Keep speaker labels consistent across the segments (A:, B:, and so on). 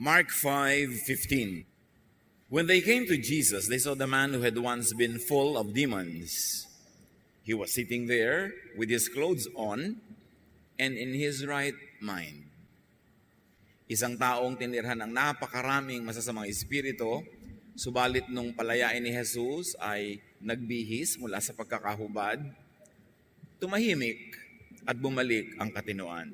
A: Mark 5:15. When they came to Jesus, they saw the man who had once been full of demons. He was sitting there with his clothes on and in his right mind. Isang taong tinirhan ng napakaraming masasamang espiritu, subalit nung palayain ni Jesus ay nagbihis mula sa pagkakahubad, tumahimik at bumalik ang katinoan.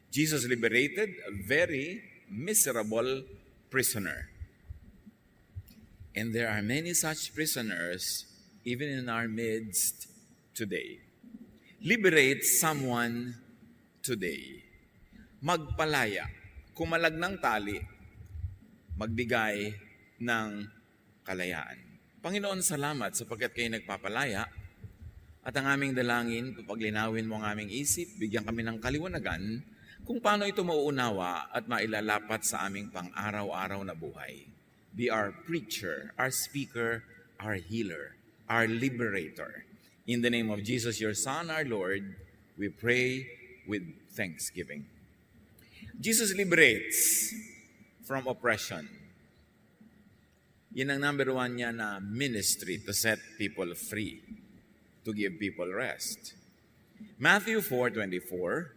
A: Jesus liberated a very miserable prisoner. And there are many such prisoners even in our midst today. Liberate someone today. Magpalaya. Kumalag ng tali, magbigay ng kalayaan. Panginoon, salamat sapagkat kayo nagpapalaya at ang aming dalangin, papaglinawin mo ang aming isip, bigyan kami ng kaliwanagan kung paano ito mauunawa at mailalapat sa aming pang-araw-araw na buhay. Be our preacher, our speaker, our healer, our liberator. In the name of Jesus, your Son, our Lord, we pray with thanksgiving. Jesus liberates from oppression. Yan ang number one niya na ministry, to set people free, to give people rest. Matthew 4:24,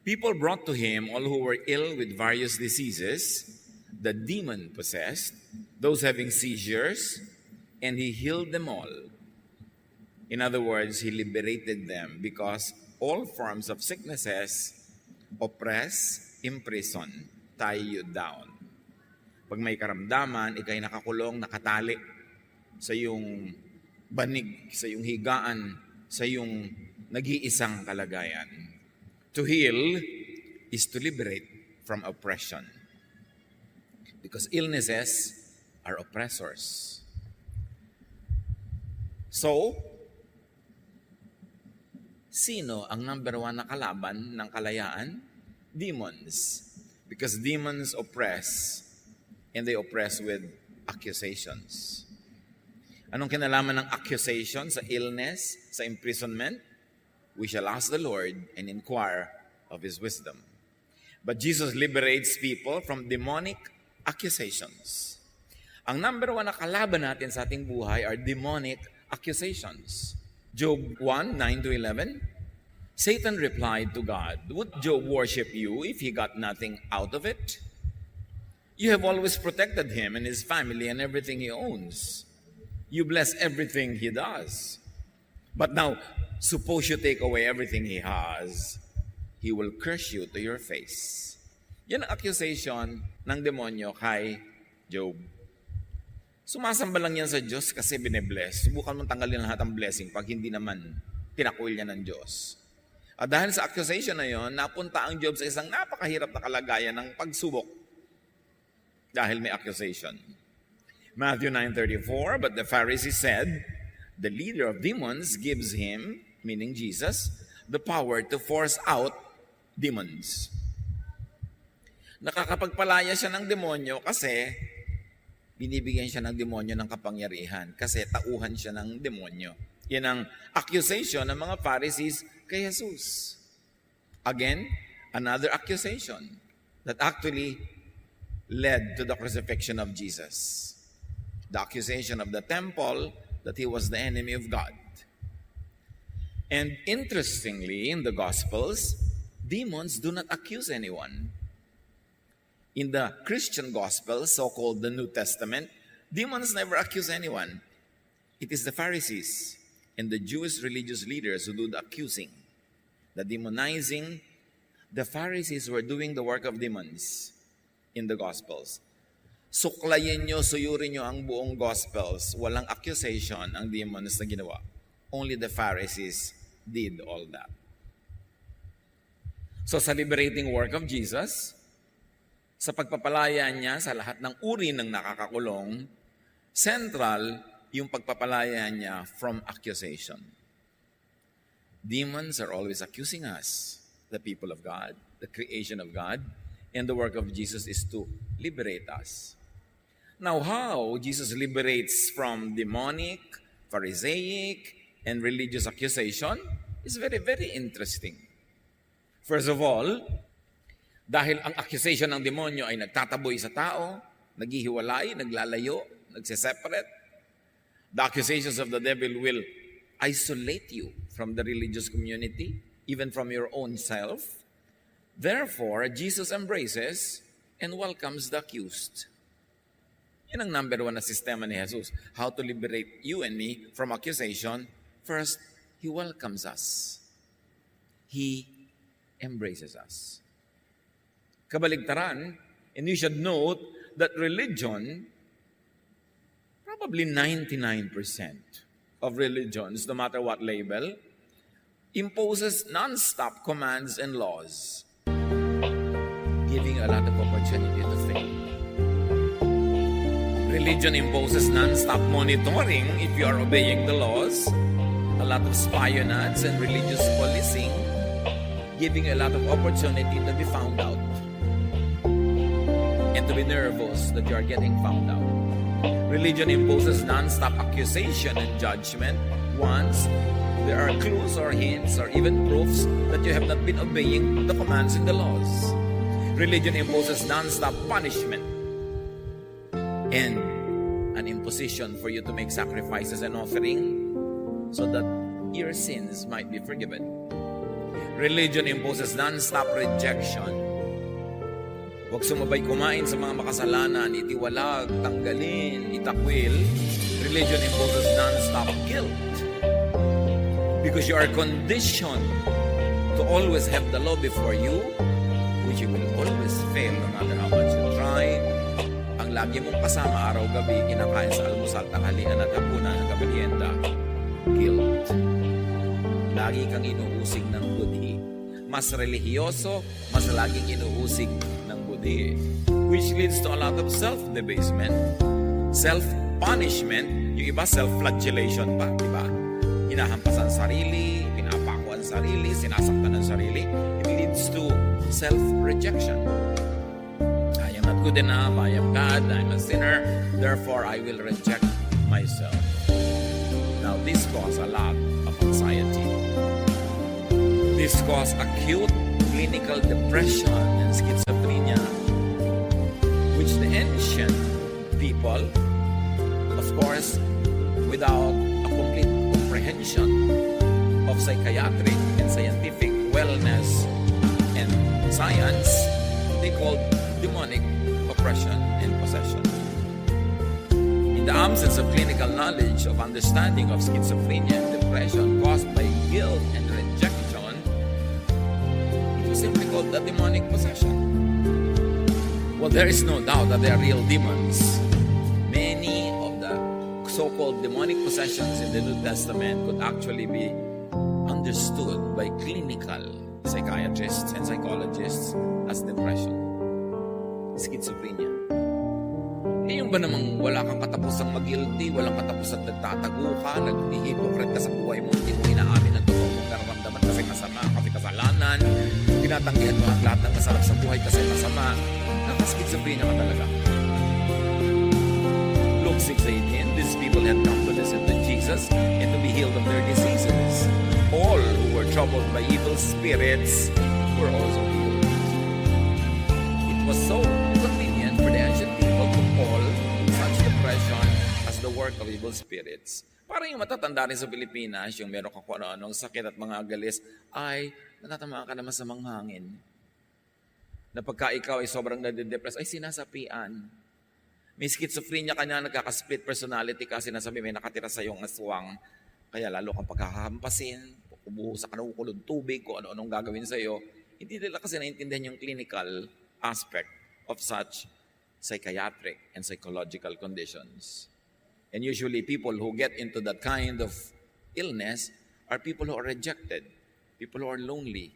A: people brought to him all who were ill with various diseases, the demon-possessed, those having seizures, and he healed them all. In other words, he liberated them because all forms of sicknesses oppress, imprison, tie you down. Pag may karamdaman, ikay nakakulong, nakatali sa iyong banig, sa iyong higaan, sa iyong nag-iisang kalagayan. To heal is to liberate from oppression. Because illnesses are oppressors. So, sino ang number one na kalaban ng kalayaan? Demons. Because demons oppress, and they oppress with accusations. Anong kinalaman ng accusation sa illness, sa imprisonment? We shall ask the Lord and inquire of His wisdom. But Jesus liberates people from demonic accusations. Ang number one na kalaban natin sa ating buhay are demonic accusations. Job 1:9-11. Satan replied to God, would Job worship you if he got nothing out of it? You have always protected him and his family and everything he owns. You bless everything he does. But now, suppose you take away everything he has, he will curse you to your face. Yan ang accusation ng demonyo kay Job. Sumasamba lang yan sa Diyos kasi bine-bless. Subukan mong tanggalin lahat ng blessing pag hindi naman tinakwil niya ng Diyos. At dahil sa accusation na yon, napunta ang Job sa isang napakahirap na kalagayan ng pagsubok dahil may accusation. Matthew 9:34, but the Pharisees said, the leader of demons gives him, meaning Jesus, the power to force out demons. Nakakapagpalaya siya ng demonyo kasi binibigyan siya ng demonyo ng kapangyarihan kasi tauhan siya ng demonyo. Yan ang accusation ng mga Pharisees kay Jesus. Again, another accusation that actually led to the crucifixion of Jesus. The accusation of the temple that he was the enemy of God. And interestingly, in the Gospels, demons do not accuse anyone. In the Christian Gospel, so-called the New Testament, demons never accuse anyone. It is the Pharisees and the Jewish religious leaders who do the accusing, the demonizing. The Pharisees were doing the work of demons in the Gospels. Suklayin nyo, suyurin nyo ang buong Gospels. Walang accusation ang demons na ginawa. Only the Pharisees did all that. So sa liberating work of Jesus, sa pagpapalaya niya sa lahat ng uri ng nakakakulong, central yung pagpapalaya niya from accusation. Demons are always accusing us, the people of God, the creation of God, and the work of Jesus is to liberate us. Now, how Jesus liberates from demonic, Pharisaic, and religious accusation is very, very interesting. First of all, Dahil ang accusation ng demonyo ay nagtataboy sa tao, naghihiwalay, naglalayo, nagsiseparate. The accusations of the devil will isolate you from the religious community, even from your own self. Therefore, Jesus embraces and welcomes the accused. Yan ang number one na sistema ni Jesus. How to liberate you and me from accusation. First, He welcomes us. He embraces us. Kabaligtaran, and you should note that religion, probably 99% of religions, no matter what label, imposes non-stop commands and laws, giving a lot of opportunity to fail. Religion imposes non-stop monitoring if you are obeying the laws, a lot of espionage and religious policing, giving a lot of opportunity to be found out and to be nervous that you are getting found out. Religion imposes non-stop accusation and judgment once there are clues or hints or even proofs that you have not been obeying the commands and the laws. Religion imposes non-stop punishment and an imposition for you to make sacrifices and offering so that your sins might be forgiven. Religion imposes non-stop rejection. Huwag sumabay kumain sa mga makasalanan, itiwalag, tanggalin, itakwil. Religion imposes non-stop guilt. Because you are conditioned to always have the law before you, which you will always fail no matter how much you try. Ang lagi mong kasama araw-gabi, kinakain sa almusal, tanghalian at hapunan ng kabalienda, guilt. Lagi kang inuusig ng budhi. Mas relihiyoso, mas laging inuusig ng budhi. Which leads to a lot of self-debasement, self-punishment, yung iba self-flagellation pa, di ba? Hinahampas ang sarili, pinapako ang sarili, sinasaktan ang sarili. It leads to self-rejection. I am not good enough, I am bad, I'm a sinner, therefore I will reject myself. Now this causes a lot of anxiety. This causes acute clinical depression and schizophrenia, which the ancient people, of course, without a complete comprehension of psychiatric and scientific wellness and science, they called demonic oppression and possession. In the absence of clinical knowledge of understanding of schizophrenia and depression caused by guilt and rejection, it was simply called the demonic possession. Well, there is no doubt that they are real demons. Many of the so-called demonic possessions in the New Testament could actually be understood by clinical psychiatrists and psychologists as depression, schizophrenia. Eh yung ba namang wala kang katapusang mag-guilty, walang katapusang nagtatago ka, nag-hypocrite ka sa buhay mo, hindi mo inaamin ang totoo mong nararamdaman kasi masama, kasi kasalanan, tinatanggihan mo ang lahat ng masarap sa buhay kasi masama, nakaskizophrenia ka talaga. Luke 6:18, these people had come to listen to Jesus and to be healed of their diseases. All who were troubled by evil spirits were also healed. It was so convenient for the ancient people to call such depression as the work of evil spirits. Parang yung matatanda rin sa Pilipinas, yung meron ka kung ano-anong sakit at mga agalis, ay natatamaan ka naman sa manghangin. Na pagka ikaw ay sobrang nade-depress, ay sinasapian. May schizophrenia ka na, nagkaka-split personality ka, sinasabi may nakatira sa iyong aswang, kaya lalo kang pagkakahampasin, ubuhusan ka ng ukulong tubig, kung ano-anong gagawin sa iyo. Hindi nila kasi naintindihan yung clinical aspect of such psychiatric and psychological conditions. And usually people who get into that kind of illness are people who are rejected, people who are lonely,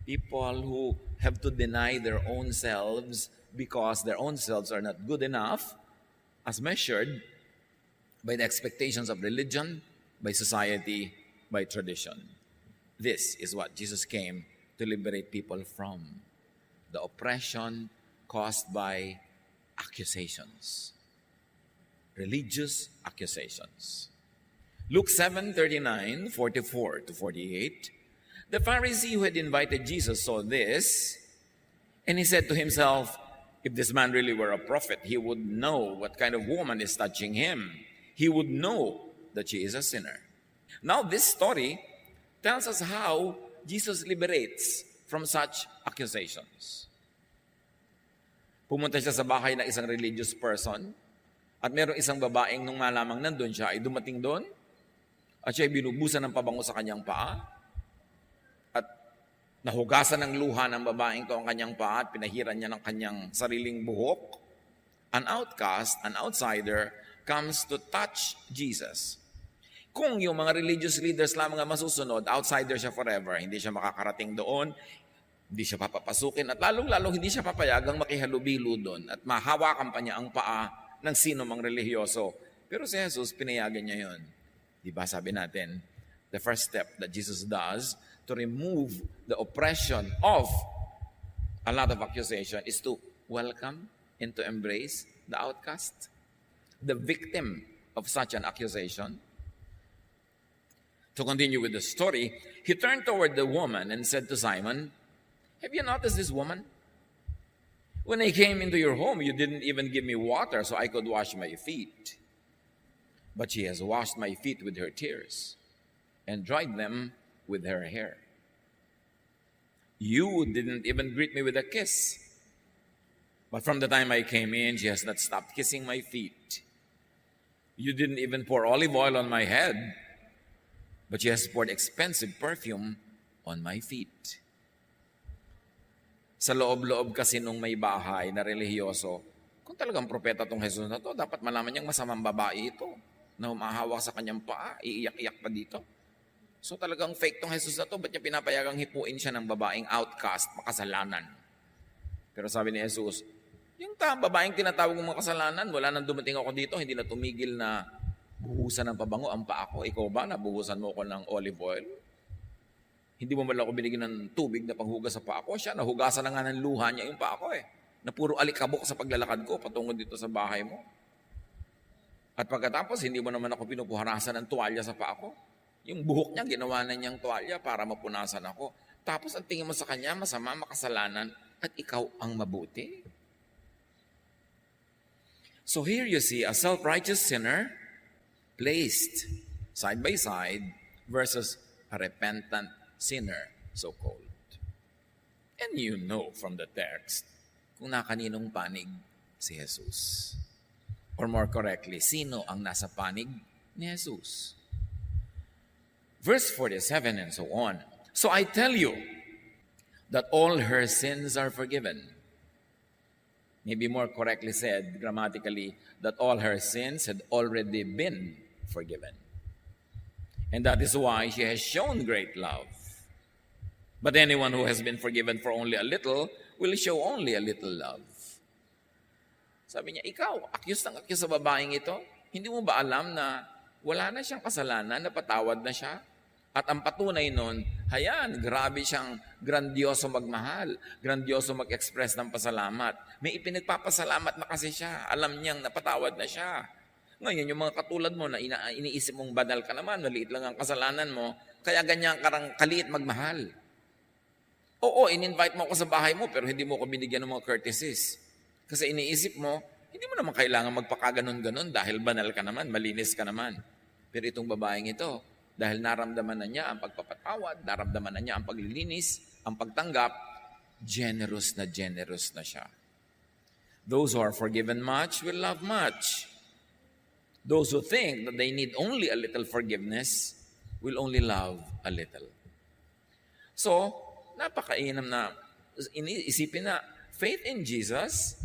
A: people who have to deny their own selves because their own selves are not good enough as measured by the expectations of religion, by society, by tradition. This is what Jesus came to liberate people from, the oppression caused by accusations, religious accusations. Luke 7:39, 44 to 48, the Pharisee who had invited Jesus saw this And he said to himself, if this man really were a prophet, he would know what kind of woman is touching him. He would know that she is a sinner. Now, this story tells us how Jesus liberates from such accusations. Pumunta siya sa bahay ng isang religious person at mayroong isang babaeng nung malamang nandun siya ay dumating doon at siya ay binubusan ng pabango sa kanyang paa at nahugasan ng luha ng babaeng to ang kanyang paa at pinahiran niya ng kanyang sariling buhok. An outcast, an outsider, comes to touch Jesus. Kung yung mga religious leaders lamang ang masusunod, outsider siya forever, hindi siya makakarating doon, hindi siya papapasukin, at lalong-lalong hindi siya papayagang makihalubilo doon at mahawakan pa niya ang paa ng sino mang relihiyoso. Pero si Jesus, pinayagan niya yun. Di ba sabi natin, the first step that Jesus does to remove the oppression of a lot of accusation is to welcome and to embrace the outcast, the victim of such an accusation. To continue with the story, he turned toward the woman and said to Simon, have you noticed this woman? When I came into your home, you didn't even give me water so I could wash my feet. But she has washed my feet with her tears and dried them with her hair. You didn't even greet me with a kiss. But from the time I came in, she has not stopped kissing my feet. You didn't even pour olive oil on my head, but she has poured expensive perfume on my feet. Sa loob-loob kasi nung may bahay na relihiyoso, kung talagang propeta tong Jesus na to, dapat malaman niyang masamang babae ito na humahawak sa kanyang paa, iiyak-iyak pa dito. So talagang fake tong Jesus na to, ba't niya pinapayagang hipuin siya ng babaeng outcast, makasalanan? Pero sabi ni Jesus, yung babaeng tinatawag ng mga kasalanan, wala nang dumating ako dito, hindi na tumigil na buhusan ng pabango ang paa ko. Ikaw ba, nabuhusan mo ko ng olive oil? Hindi mo man ako binigyan ng tubig na panghugas sa paa ko. Siya, nahugasan na nga ng luha niya yung paa ko na puro alikabok sa paglalakad ko patungo dito sa bahay mo. At pagkatapos, hindi mo naman ako pinupuharasan ng tuwalya sa paa ko. Yung buhok niya, ginawa na niyang tuwalya para mapunasan ako. Tapos, ang tingin mo sa kanya, masama, makasalanan, at ikaw ang mabuti. So here you see a self-righteous sinner placed side by side versus a repentant sinner, so-called. And you know from the text kung nakaninong panig si Jesus. Or more correctly, sino ang nasa panig ni Jesus. Verse 47 and so on. So I tell you that all her sins are forgiven. Maybe more correctly said, grammatically, that all her sins had already been forgiven. And that is why she has shown great love. But anyone who has been forgiven for only a little will show only a little love. Sabi niya, ikaw, accused sa babaeng ito, hindi mo ba alam na wala na siyang kasalanan, napatawad na siya? At ang patunay nun, hayan, grabe siyang grandioso magmahal, grandioso mag-express ng pasalamat. May ipinagpapasalamat na kasi siya, alam niyang napatawad na siya. Ngayon, yung mga katulad mo na iniisip mong banal ka naman, maliit lang ang kasalanan mo, kaya ganyan karang kaliit magmahal. Oo, in-invite mo ako sa bahay mo, pero hindi mo ako binigyan ng mga courtesies. Kasi iniisip mo, hindi mo naman kailangan magpakaganon-ganon dahil banal ka naman, malinis ka naman. Pero itong babaeng ito, dahil naramdaman na niya ang pagpapatawad, naramdaman na niya ang paglilinis, ang pagtanggap, generous na siya. Those who are forgiven much will love much. Those who think that they need only a little forgiveness will only love a little. So, napakainam na isipin na faith in Jesus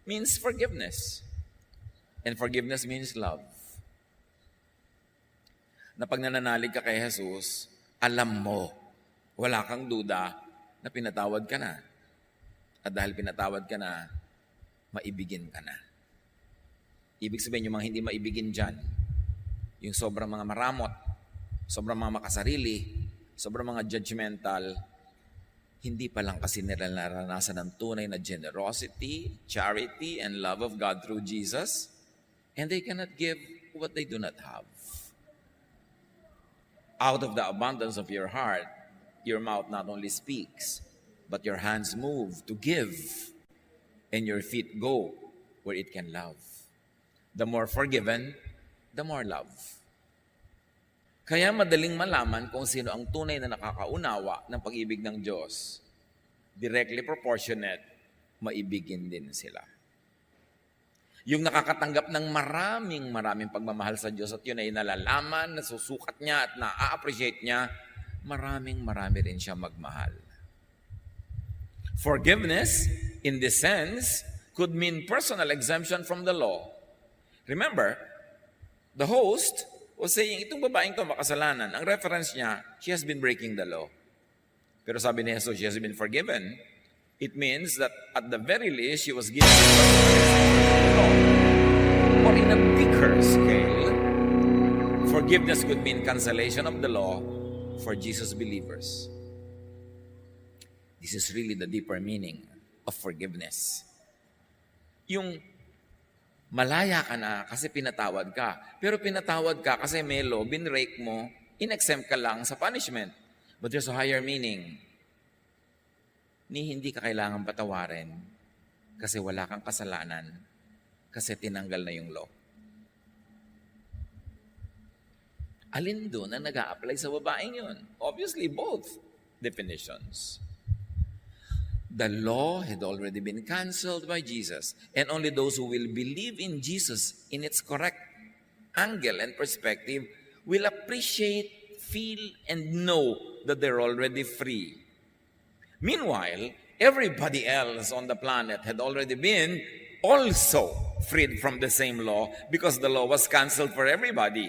A: means forgiveness. And forgiveness means love. Na pag nananalig ka kay Jesus, alam mo, wala kang duda na pinatawad ka na. At dahil pinatawad ka na, maibigin ka na. Ibig sabihin yung mga hindi maibigin dyan, yung sobrang mga maramot, sobrang mga makasarili, sobrang mga judgmental, hindi pa lang kasi nila naranasan ng tunay na generosity, charity, and love of God through Jesus, and they cannot give what they do not have. Out of the abundance of your heart, your mouth not only speaks, but your hands move to give, and your feet go where it can love. The more forgiven, the more love. Kaya madaling malaman kung sino ang tunay na nakakaunawa ng pag-ibig ng Diyos. Directly proportionate, maibigin din sila. Yung nakakatanggap ng maraming pagmamahal sa Diyos at yun ay nalalaman, nasusukat niya at na-appreciate niya, marami rin siya magmahal. Forgiveness, in this sense, could mean personal exemption from the law. Remember, the host was saying, itong babaeng to makasalanan. Ang reference niya, she has been breaking the law. Pero sabi ni Jesus, she has been forgiven. It means that at the very least, she was given the law. Or in a bigger scale, forgiveness could mean cancellation of the law for Jesus believers. This is really the deeper meaning of forgiveness. Yung malaya ka na kasi pinatawad ka. Pero pinatawad ka kasi may law, binrake mo, in-exempt ka lang sa punishment. But there's a higher meaning. Hindi ka kailangan patawarin kasi wala kang kasalanan kasi tinanggal na yung law. Alin doon ang nag-a-apply sa babaeng yun? Obviously, both definitions. The law had already been canceled by Jesus, and only those who will believe in Jesus in its correct angle and perspective will appreciate, feel, and know that they're already free. Meanwhile, everybody else on the planet had already been also freed from the same law because the law was canceled for everybody.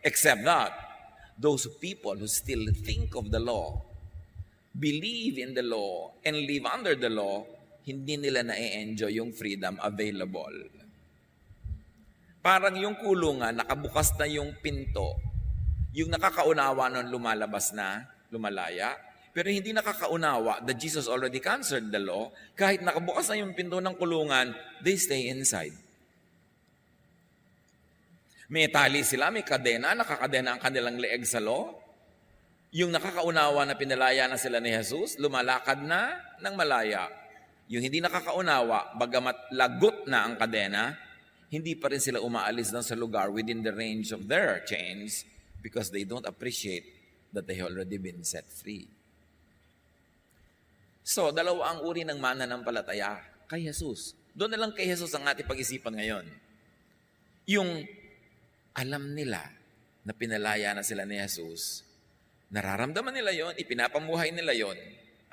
A: Except that, those people who still think of the law, believe in the law, and live under the law, hindi nila na-enjoy yung freedom available. Parang yung kulungan, nakabukas na yung pinto. Yung nakakaunawa nun lumalabas na, lumalaya, pero hindi nakakaunawa that Jesus already canceled the law, kahit nakabukas na yung pinto ng kulungan, they stay inside. May tali sila, may kadena, nakakadena ang kanilang leeg sa law. Yung nakakaunawa na pinalaya na sila ni Jesus, lumalakad na ng malaya. Yung hindi nakakaunawa, bagamat lagot na ang kadena, hindi pa rin sila umaalis na sa lugar within the range of their chains because they don't appreciate that they have already been set free. So, dalawa ang uri ng mananampalataya kay Jesus. Doon na lang kay Jesus ang ating pag-isipan ngayon. Yung alam nila na pinalaya na sila ni Jesus, nararamdaman nila yon, ipinapamuhay nila yon,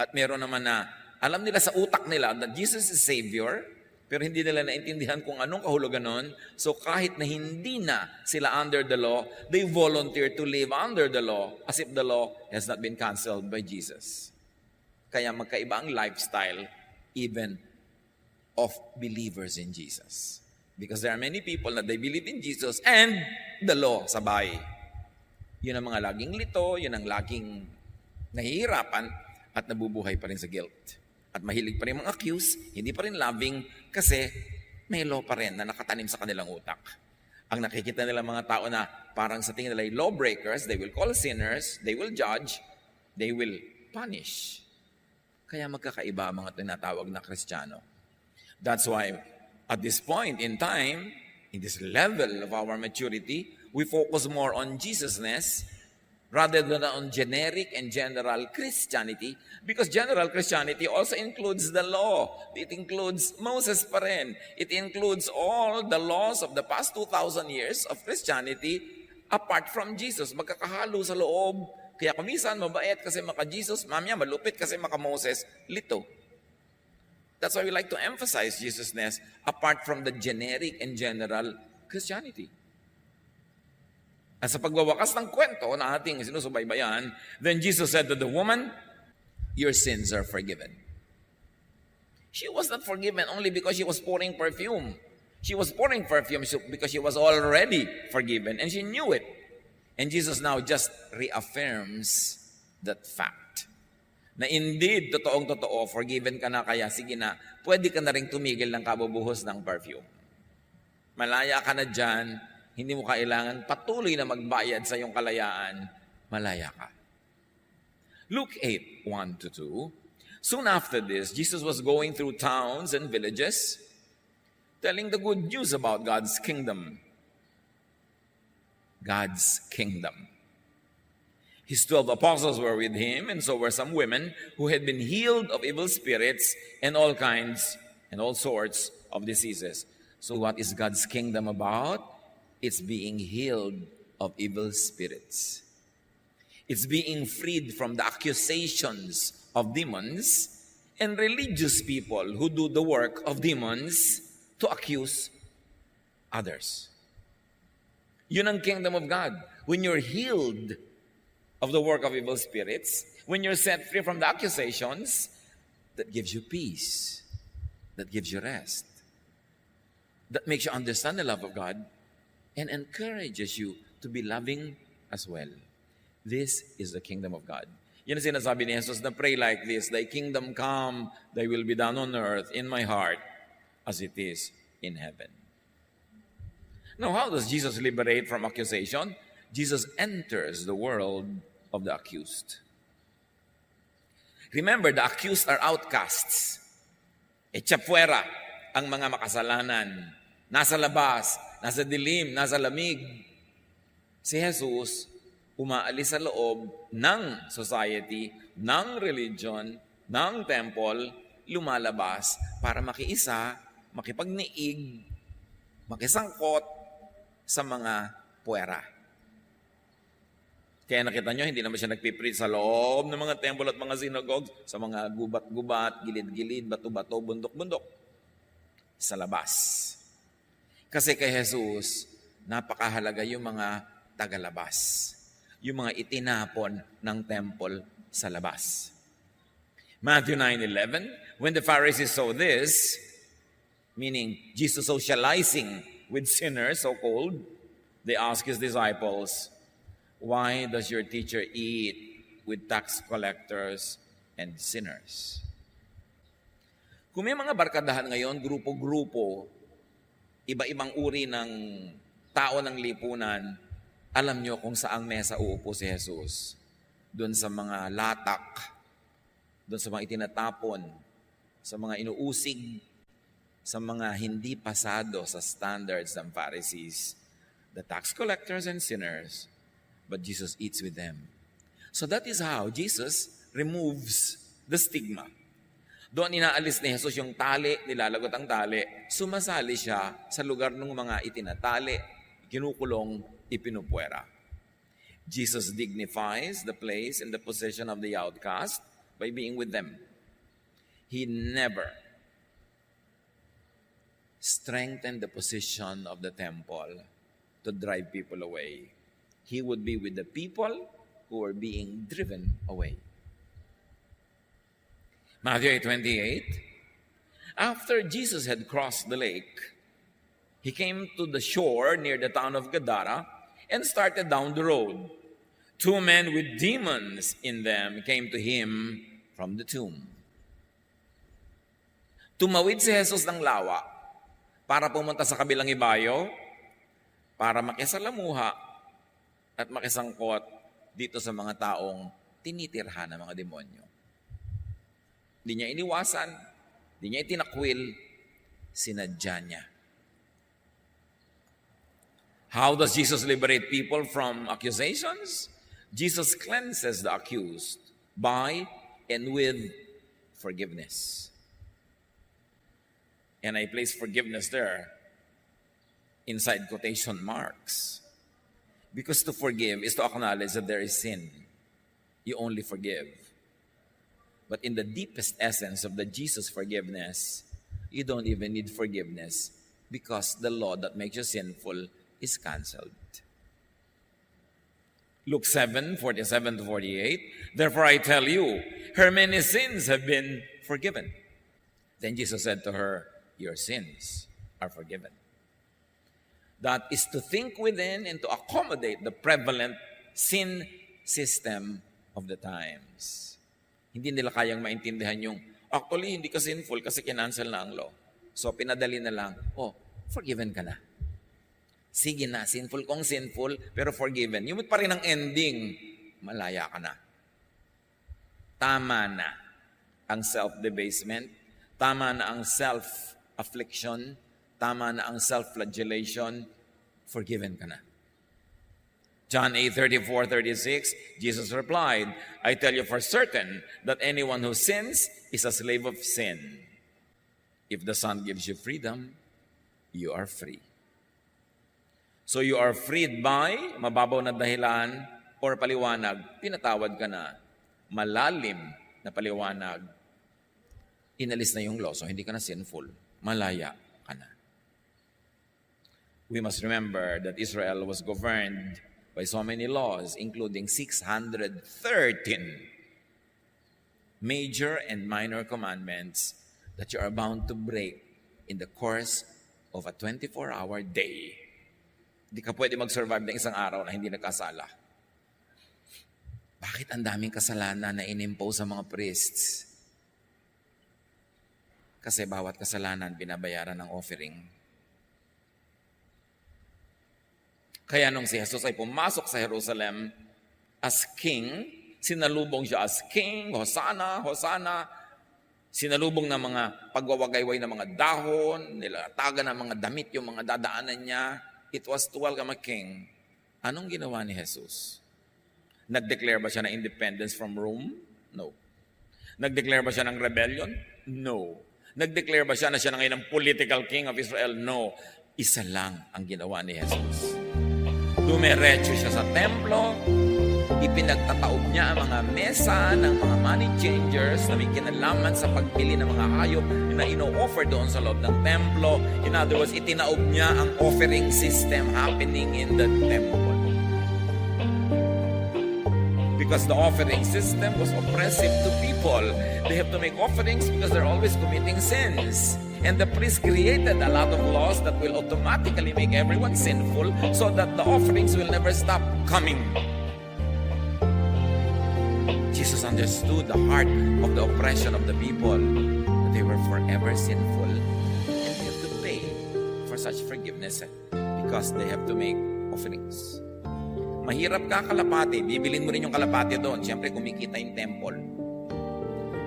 A: at meron naman na alam nila sa utak nila that Jesus is Savior, pero hindi nila naintindihan kung anong kahulugan nun. So kahit na hindi na sila under the law, they volunteer to live under the law as if the law has not been canceled by Jesus. Kaya magkaiba ang lifestyle even of believers in Jesus. Because there are many people na they believe in Jesus and the law sabay. Yun ang mga laging lito, yun ang laging nahihirapan at nabubuhay pa rin sa guilt. At mahilig pa rin mga accuse, hindi pa rin loving kasi may law pa rin na nakatanim sa kanilang utak. Ang nakikita nila mga tao na parang sa tingin nila ay lawbreakers, they will call sinners, they will judge, they will punish. Kaya magkakaiba ang mga tinatawag na Kristiyano. That's why at this point in time, in this level of our maturity, we focus more on Jesusness rather than on generic and general Christianity because general Christianity also includes the law. It includes Moses pa rin. It includes all the laws of the past 2,000 years of Christianity apart from Jesus. Magkakahalo sa loob. Kaya kumisan, mabait kasi maka-Jesus, mamaya malupit kasi maka-Moses, lito. That's why we like to emphasize Jesusness apart from the generic and general Christianity. At sa pagwawakas ng kwento na ating sinusubaybayan, then Jesus said to the woman, your sins are forgiven. She was not forgiven only because she was pouring perfume. She was pouring perfume because she was already forgiven and she knew it. And Jesus now just reaffirms that fact. Na indeed, totoong-totoo, forgiven ka na kaya, sige na, pwede ka na rin tumigil ng kabubuhos ng perfume. Malaya ka na dyan, hindi mo kailangan patuloy na magbayad sa iyong kalayaan, malaya ka. Luke 8:1-2, Soon after this, Jesus was going through towns and villages, telling the good news about God's kingdom. God's kingdom. His 12 apostles were with him, and so were some women who had been healed of evil spirits and all kinds and all sorts of diseases. So what is God's kingdom about? It's being healed of evil spirits. It's being freed from the accusations of demons and religious people who do the work of demons to accuse others. Yun ang kingdom of God. When you're healed of the work of evil spirits, when you're set free from the accusations, that gives you peace, that gives you rest, that makes you understand the love of God and encourages you to be loving as well. This is the kingdom of God. Yan ang sinasabi ni Jesus na pray like this, Thy kingdom come, Thy will be done on earth, in my heart, as it is in heaven. Now, how does Jesus liberate from accusation? Jesus enters the world of the accused. Remember, the accused are outcasts. Echa fuera ang mga makasalanan. Nasa labas, nasa dilim, nasa lamig. Si Jesus, umaalis sa loob ng society, ng religion, ng temple, lumalabas para makiisa, makipagniig, makisangkot sa mga puwera. Kaya nakita nyo, hindi naman siya nagpipreach sa loob ng mga temple at mga synagogues, sa mga gubat-gubat, gilid-gilid, bato-bato, bundok-bundok. Sa labas. Kasi kay Jesus, napakahalaga yung mga tagalabas. Yung mga itinapon ng temple sa labas. Matthew 9:11, when the Pharisees saw this, meaning Jesus socializing with sinners, so-called, they asked his disciples, why does your teacher eat with tax collectors and sinners? Kung may mga barkadahan ngayon, grupo-grupo, iba-ibang uri ng tao ng lipunan, alam nyo kung saang mesa uupo si Jesus. Doon sa mga latak, doon sa mga itinatapon, sa mga inuusig, sa mga hindi pasado sa standards ng Pharisees, the tax collectors and sinners, but Jesus eats with them. So that is how Jesus removes the stigma. Doon inaalis ni Jesus yung tali, nilalagot ang tali, sumasali siya sa lugar ng mga itinatali, kinukulong, ipinupwera. Jesus dignifies the place and the position of the outcast by being with them. He never strengthened the position of the temple to drive people away. He would be with the people who are being driven away. Matthew 8:28, after Jesus had crossed the lake, he came to the shore near the town of Gadara and started down the road. 2 men with demons in them came to him from the tomb. Tumawid si Jesus ng lawa para pumunta sa kabilang ibayo, para makisalamuha at makisangkot dito sa mga taong tinitirhan ng mga demonyo. Hindi niya iniwasan, hindi niya itinakwil, sinadya niya. How does Jesus liberate people from accusations? Jesus cleanses the accused by and with forgiveness. And I place forgiveness there inside quotation marks. Because to forgive is to acknowledge that there is sin. You only forgive. But in the deepest essence of the Jesus forgiveness, you don't even need forgiveness because the law that makes you sinful is canceled. Luke 7:47-48, therefore I tell you, her many sins have been forgiven. Then Jesus said to her, your sins are forgiven. That is to think within and to accommodate the prevalent sin system of the times. Hindi nila kayang maintindihan yung, actually, hindi ka sinful kasi kinancel na ang law. So, pinadali na lang, forgiven ka na. Sige na, sinful kong sinful, pero forgiven. Yung pa rin ang ending, malaya ka na. Tama na. ang self-debasement, tama na ang self-affliction, tama na ang self-flagellation, forgiven ka na. John 8:34-36, Jesus replied, I tell you for certain that anyone who sins is a slave of sin. If the Son gives you freedom, you are free. So you are freed by mababaw na dahilan or paliwanag, pinatawad ka na. Malalim na paliwanag, inalis na yung law, so hindi ka na sinful. Malaya ka na. We must remember that Israel was governed by so many laws, including 613 major and minor commandments that you are bound to break in the course of a 24-hour day. Hindi ka pwede mag-survive ng isang araw na hindi nagkasala. Bakit ang daming kasalanan na inimpose sa mga priests? Kasi bawat kasalanan binabayaran ng offering. Kaya nung si Jesus ay pumasok sa Jerusalem as king, sinalubong siya as king, Hosanna, Hosanna. Sinalubong ng mga pagwawagayway ng mga dahon, nilatagan ng mga damit yung mga dadaanan niya. It was to welcome a king. Anong ginawa ni Jesus? Nag-declare ba siya ng independence from Rome? No. Nag-declare ba siya ng rebellion? No. Nag-declare ba siya na siya na ngayon ang political king of Israel? No. Isa lang ang ginawa ni Jesus. Dumiretso siya sa templo, ipinagtataob niya ang mga mesa ng mga money changers na may kinalaman sa pagbili ng mga hayop na ino-offer doon sa loob ng templo. In other words, itinaob niya ang offering system happening in the temple. Because the offering system was oppressive to people. They have to make offerings because they're always committing sins. And the priest created a lot of laws that will automatically make everyone sinful so that the offerings will never stop coming. Jesus understood the heart of the oppression of the people. That they were forever sinful. And they have to pay for such forgiveness because they have to make offerings. Mahirap ka kalapati, bibilin mo rin yung kalapati doon. Siyempre, kumikita yung temple.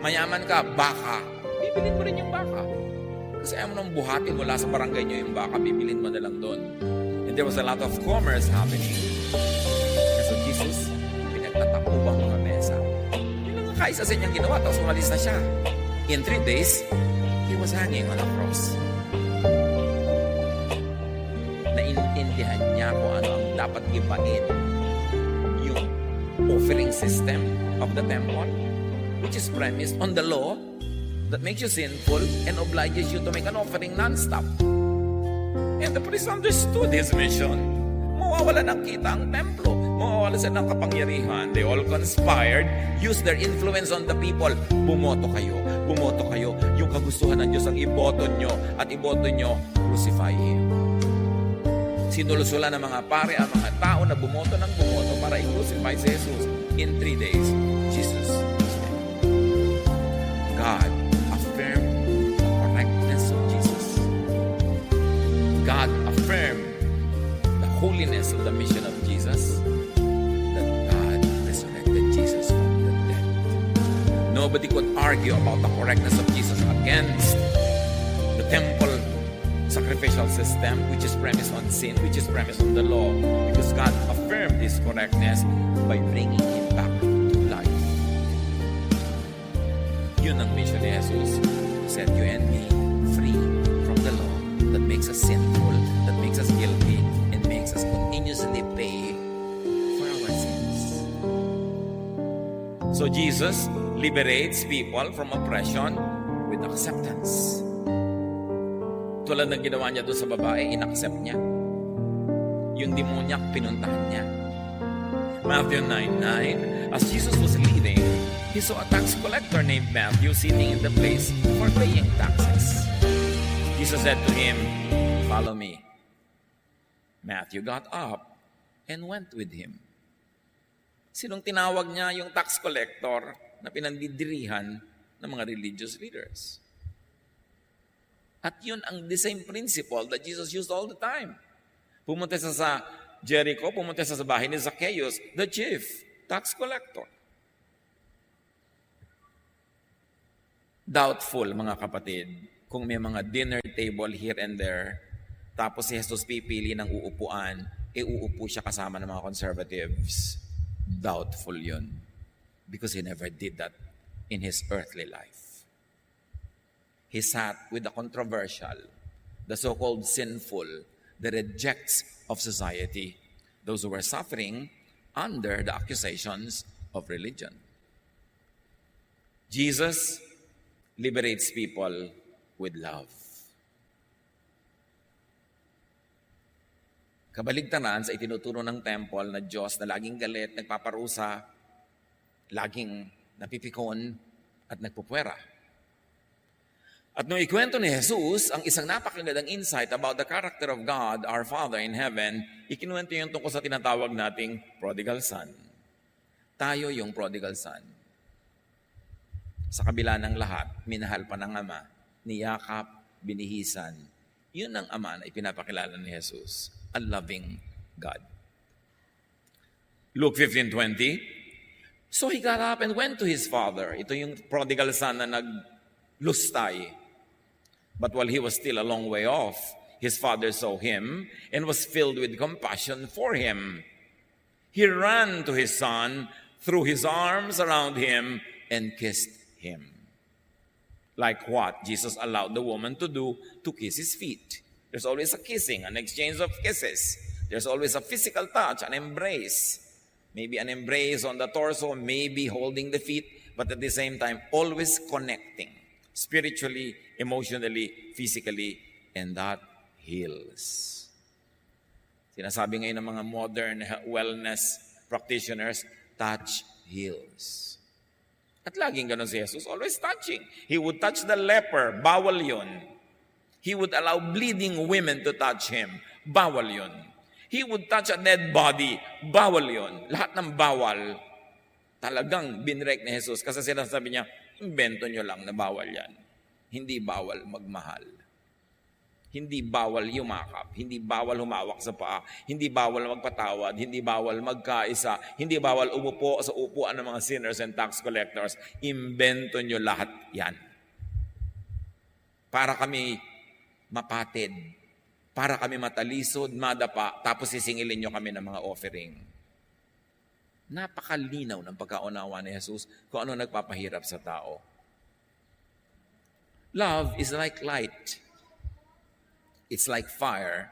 A: Mayaman ka, baka, bibilin mo rin yung baka. Kasi ayaw mo nang buhatin mula sa barangay nyo yung baka, bibilin mo na lang doon. And there was a lot of commerce happening. So Jesus, pinagtatakbo ang mga mesa. Yun ang kaisa sa inyong ginawa, tapos umalis na siya. In 3 days, he was hanging on a cross. Naintindihan niya kung ano ang dapat ibain. Yung offering system of the temple, which is premised on the law that makes you sinful and obliges you to make an offering non-stop. And the priest understood his mission. Mawawala ng kita ang templo. Mawawala sila ng kapangyarihan. They all conspired, used their influence on the people. Bumoto kayo. Bumoto kayo. Yung kagustuhan ng Diyos ang iboto nyo. At iboto nyo, crucify Him. Sinulusulan ng mga pare ang mga tao na bumoto ng bumoto para i-crucify si Jesus. In 3 days, Jesus was dead. God affirmed the correctness of Jesus. God affirmed the holiness of the mission of Jesus, that God resurrected Jesus from the dead. Nobody could argue about the correctness of Jesus against the temple sacrificial system, which is premised on sin, which is premised on the law, because God affirmed His correctness by bringing Him back to life. Yun ang mission ni Jesus, to set you and me free from the law that makes us sinful, that makes us guilty, and makes us continuously pay for our sins. So Jesus liberates people from oppression with acceptance. Tulad ng ginawa niya doon sa babae, inaccept niya. Yung demonyak, pinuntahan niya. Matthew 9:9, as Jesus was leaving, he saw a tax collector named Matthew sitting in the place for paying taxes. Jesus said to him, follow me. Matthew got up and went with him. Sinong tinawag niya? Yung tax collector na pinandidirihan ng mga religious leaders. At yun ang the same principle that Jesus used all the time. Pumunta siya sa Jericho, pumunta siya sa bahay ni Zacchaeus, the chief tax collector. Doubtful, mga kapatid, kung may mga dinner table here and there, tapos si Jesus pipili ng uupuan, uupo siya kasama ng mga conservatives. Doubtful yun. Because he never did that in his earthly life. He sat with the controversial, the so-called sinful, the rejects of society, those who were suffering under the accusations of religion. Jesus liberates people with love. Kabaligtaran sa itinuturo ng temple na Diyos na laging galit, nagpaparusa, laging napipikon at nagpupwera. At nung ikwento ni Jesus ang isang napakagandang insight about the character of God, our Father in heaven, ikinuwento yung tungkol sa tinatawag nating prodigal son. Tayo yung prodigal son. Sa kabila ng lahat, minahal pa ng Ama, niyakap, binihisan. Yun ang Ama na ipinapakilala ni Jesus, a loving God. Luke 15:20, so he got up and went to his father. Ito yung prodigal son na naglustay. But while he was still a long way off, his father saw him and was filled with compassion for him. He ran to his son, threw his arms around him, and kissed him. Like what Jesus allowed the woman to do, to kiss his feet. There's always a kissing, an exchange of kisses. There's always a physical touch, an embrace. Maybe an embrace on the torso, maybe holding the feet, but at the same time, always connecting. Spiritually, emotionally, physically, and that heals. Sinasabi ngayon ng mga modern wellness practitioners, touch heals. At laging ganun si Jesus, always touching. He would touch the leper, bawal yun. He would allow bleeding women to touch him, bawal yun. He would touch a dead body, bawal yun. Lahat ng bawal, talagang binrek ni Jesus. Kasi sinasabi niya, invento nyo lang na bawal yan. Hindi bawal magmahal. Hindi bawal yumakap. Hindi bawal humawak sa paa. Hindi bawal magpatawad. Hindi bawal magkaisa. Hindi bawal umupo sa upuan ng mga sinners and tax collectors. Invento nyo lahat yan. Para kami mapatid. Para kami matalisod, madapa, tapos sisingilin nyo kami ng mga offering. Napakalinaw ng pagkaunawa ni Jesus kung ano nagpapahirap sa tao. Love is like light. It's like fire.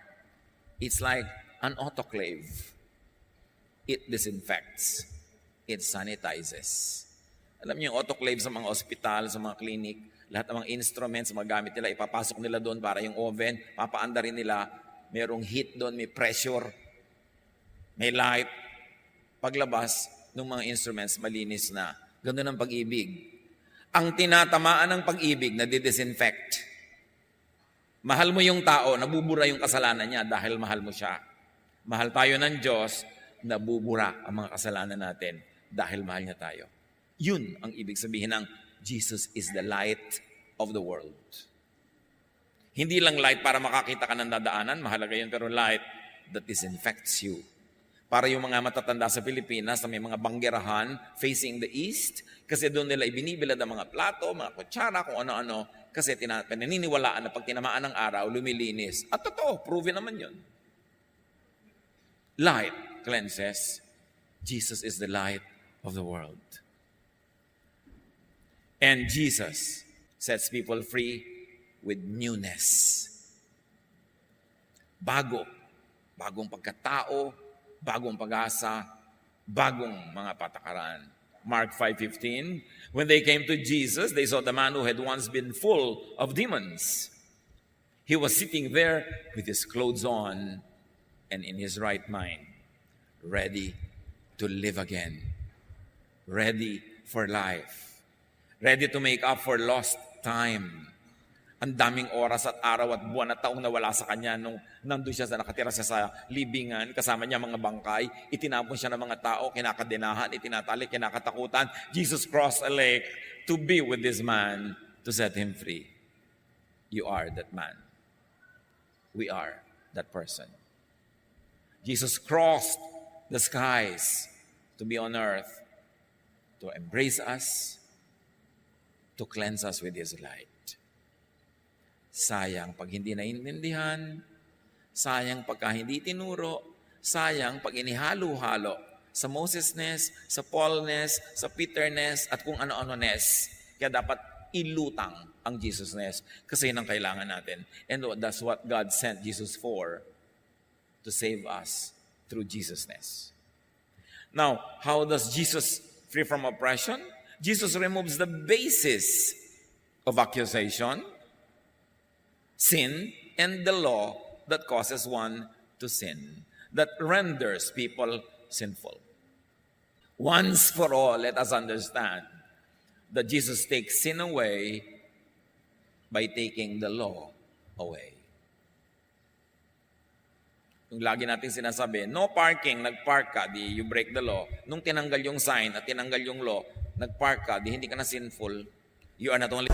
A: It's like an autoclave. It disinfects. It sanitizes. Alam niyo yung autoclave sa mga ospital, sa mga clinic, lahat ng mga instruments, mga gamit nila, ipapasok nila doon para yung oven, papaanda rin nila, merong heat doon, may pressure, may light. Paglabas ng mga instruments, malinis na. Ganun ang pag-ibig. Ang tinatamaan ng pag-ibig na disinfect. Mahal mo yung tao, nabubura yung kasalanan niya dahil mahal mo siya. Mahal tayo ng Diyos, nabubura ang mga kasalanan natin dahil mahal niya tayo. Yun ang ibig sabihin ng Jesus is the light of the world. Hindi lang light para makakita ka ng dadaanan, mahalaga yun, pero light that disinfects you. Para yung mga matatanda sa Pilipinas na may mga banggerahan facing the east, kasi doon nila ibinibilad ang mga plato, mga kutsara, kung ano-ano, kasi naniniwalaan na pag tinamaan ng araw, lumilinis. At totoo, proven naman yun. Light cleanses. Jesus is the light of the world. And Jesus sets people free with newness. Bagong pagkatao, bagong pag-asa, bagong mga patakaran. Mark 5:15, when they came to Jesus, they saw the man who had once been full of demons. He was sitting there with his clothes on and in his right mind, ready to live again, ready for life. Ready to make up for lost time. Ang daming oras at araw at buwan at taong nawala sa kanya nung nandun siya nakatira siya sa libingan, kasama niya mga bangkay, itinapon siya ng mga tao, kinakadenahan, itinatali, kinakatakutan. Jesus crossed a lake to be with this man to set him free. You are that man. We are that person. Jesus crossed the skies to be on earth, to embrace us, to cleanse us with His light. Sayang pag hindi naiintindihan, sayang pagka hindi tinuro, sayang pag inihalo-halo sa Mosesness, sa Paulness, sa Peterness, at kung ano-ano-ness. Kaya dapat ilutang ang Jesusness kasi yun ang kailangan natin. And that's what God sent Jesus for, to save us through Jesusness. Now, how does Jesus free from oppression? Jesus removes the basis of accusation, sin, and the law that causes one to sin, that renders people sinful. Once for all, let us understand that Jesus takes sin away by taking the law away. Yung lagi natin sinasabi, no parking, nag-park ka, di you break the law. Nung tinanggal yung sign at tinanggal yung law, nag-park ka, di hindi ka na sinful. You are not only...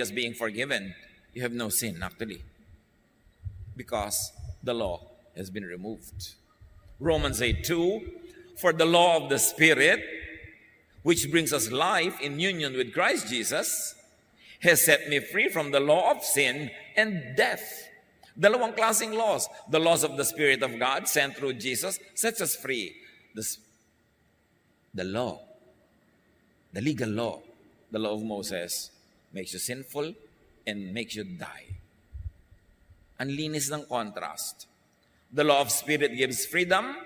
A: just being forgiven, you have no sin actually, because the law has been removed. Romans 8:2, for the law of the Spirit, which brings us life in union with Christ Jesus, has set me free from the law of sin and death. Dalawang klaseng laws. The laws of the Spirit of God sent through Jesus sets us free. The law, the legal law, the law of Moses, makes you sinful and makes you die. Ang linis ng contrast. The law of Spirit gives freedom.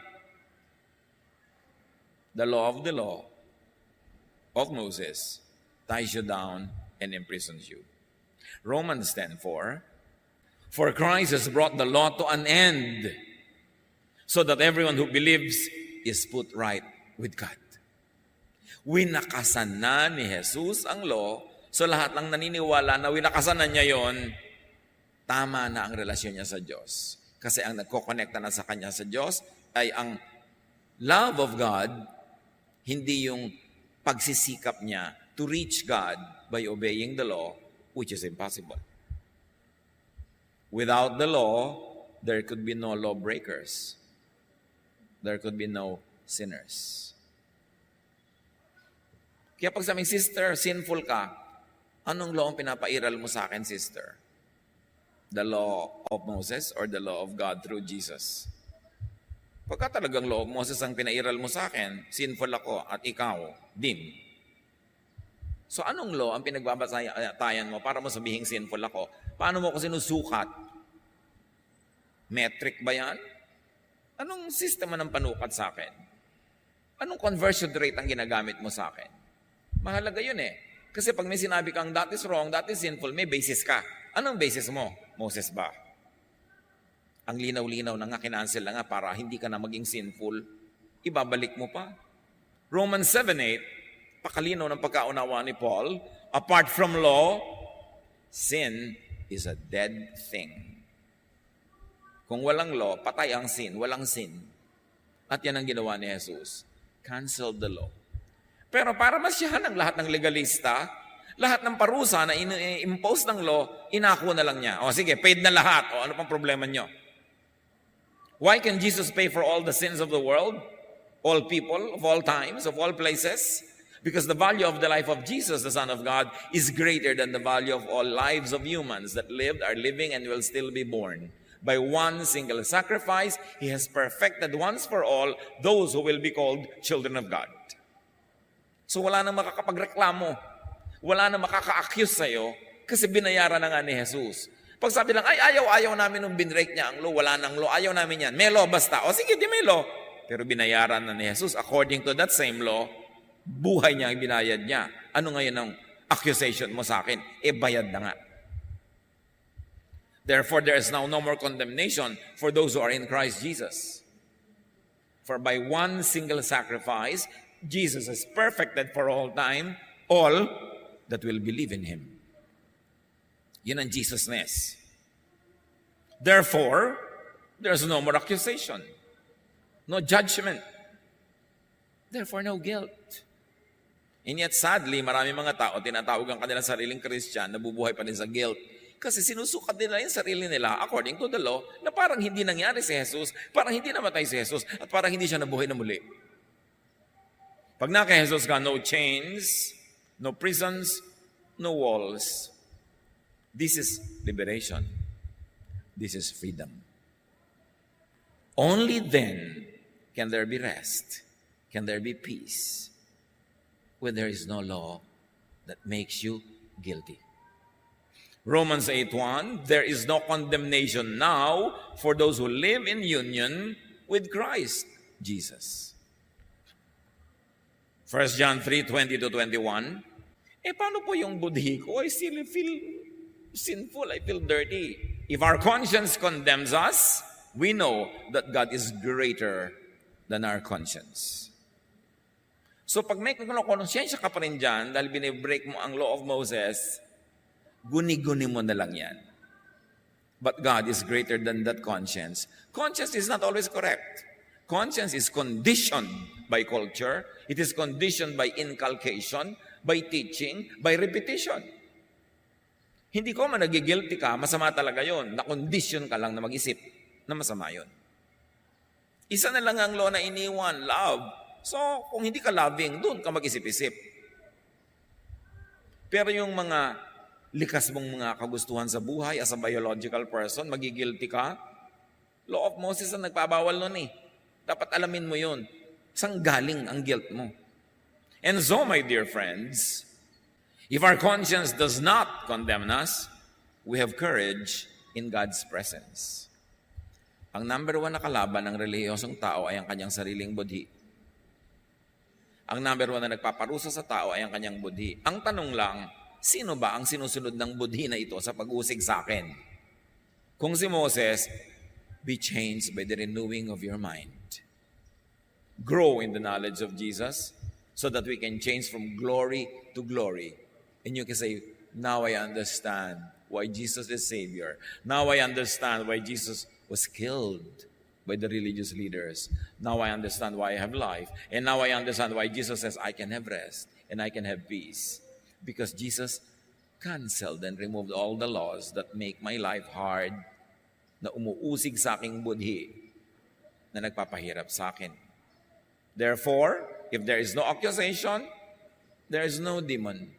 A: The law of Moses ties you down and imprisons you. Romans 10:4, for Christ has brought the law to an end, so that everyone who believes is put right with God. Winakasan na ni Jesus ang law. So lahat ng naniniwala na winakasan na niya yon, tama na ang relasyon niya sa Diyos. Kasi ang nagkokonekta na sa kanya sa Diyos ay ang love of God, hindi yung pagsisikap niya to reach God by obeying the law, which is impossible. Without the law, there could be no lawbreakers. There could be no sinners. Kaya pag sabing, sister, sinful ka, anong law ang pinapairal mo sa akin, sister? The law of Moses or the law of God through Jesus? Pagka talagang law of Moses ang pinairal mo sa akin, sinful ako at ikaw din. So anong law ang pinagbabatayan mo para mo sabihing sinful ako? Paano mo ako sinusukat? Metric ba yan? Anong sistema ng panukat sa akin? Anong conversion rate ang ginagamit mo sa akin? Mahalaga yun eh. Kasi pag may sinabi kang that is wrong, that is sinful, may basis ka. Anong basis mo? Moses ba? Ang linaw-linaw na nga, kinancel na nga para hindi ka na maging sinful, ibabalik mo pa. Romans 7:8, pakalinaw ng pagkaunawa ni Paul, apart from law, sin is a dead thing. Kung walang law, patay ang sin, walang sin. At yan ang ginawa ni Jesus. Cancel the law. Pero para masyahan ang lahat ng legalista, lahat ng parusa na impose ng law, inako na lang niya. O sige, paid na lahat. O ano pang problema nyo? Why can Jesus pay for all the sins of the world? All people, of all times, of all places? Because the value of the life of Jesus, the Son of God, is greater than the value of all lives of humans that lived, are living, and will still be born. By one single sacrifice, He has perfected once for all those who will be called children of God. So wala nang makakapagreklamo. Wala nang makaka-accuse sa'yo kasi binayaran na nga ni Jesus. Pag sabi lang, ay ayaw namin nung binrake niya ang law, wala nang law, ayaw namin yan. May law basta. O sige, di may law. Pero binayaran na ni Jesus. According to that same law, buhay niya ang binayad niya. Ano ngayon ang accusation mo sa akin? Bayad na nga. Therefore, there is now no more condemnation for those who are in Christ Jesus. For by one single sacrifice, Jesus has perfected for all time all that will believe in Him. Yun ang Jesusness. Therefore, there's no more accusation, no judgment, therefore no guilt. And yet sadly, marami mga tao, tinatawag ang kanilang sariling Christian, nabubuhay pa din sa guilt. Kasi sinusukat nila yung sarili nila according to the law na parang hindi nangyari si Jesus, parang hindi namatay si Jesus, at parang hindi siya nabuhay na muli. Pag na kay Jesus ka, no chains, no prisons, no walls. This is liberation. This is freedom. Only then can there be rest, can there be peace, when there is no law that makes you guilty. Romans 8:1, there is no condemnation now for those who live in union with Christ Jesus. 1 John 3:20-21, paano po yung budhi ko? I still feel sinful, I feel dirty. If our conscience condemns us, we know that God is greater than our conscience. So pag may konsensya ka pa rin dyan, dahil binibreak mo ang law of Moses, guni-guni mo na lang yan. But God is greater than that conscience. Conscience is not always correct. Conscience is conditioned by culture. It is conditioned by inculcation, by teaching, by repetition. Hindi ko man nagigilty ka, masama talaga yon. Na-condition ka lang na mag-isip na masama yon. Isa na lang ang law na iniwan, love. So, kung hindi ka loving, doon ka mag-isip-isip. Pero yung mga likas mong mga kagustuhan sa buhay as a biological person, magigilty ka, law of Moses ang nagpabawal nun eh. Dapat alamin mo yun. Saan galing ang guilt mo? And so, my dear friends, if our conscience does not condemn us, we have courage in God's presence. Ang number one na kalaban ng relihiyosong tao ay ang kanyang sariling budhi. Ang number one na nagpaparusa sa tao ay ang kanyang budhi. Ang tanong lang, sino ba ang sinusunod ng budhi na ito sa pag-usig sa akin? Kung si Moses, be changed by the renewing of your mind. Grow in the knowledge of Jesus so that we can change from glory to glory. And you can say, now I understand why Jesus is Savior. Now I understand why Jesus was killed by the religious leaders. Now I understand why I have life. And now I understand why Jesus says, I can have rest and I can have peace. Because Jesus canceled and removed all the laws that make my life hard, na umuusig sa aking budhi, na nagpapahirap sa akin. Therefore, if there is no accusation, there is no demon.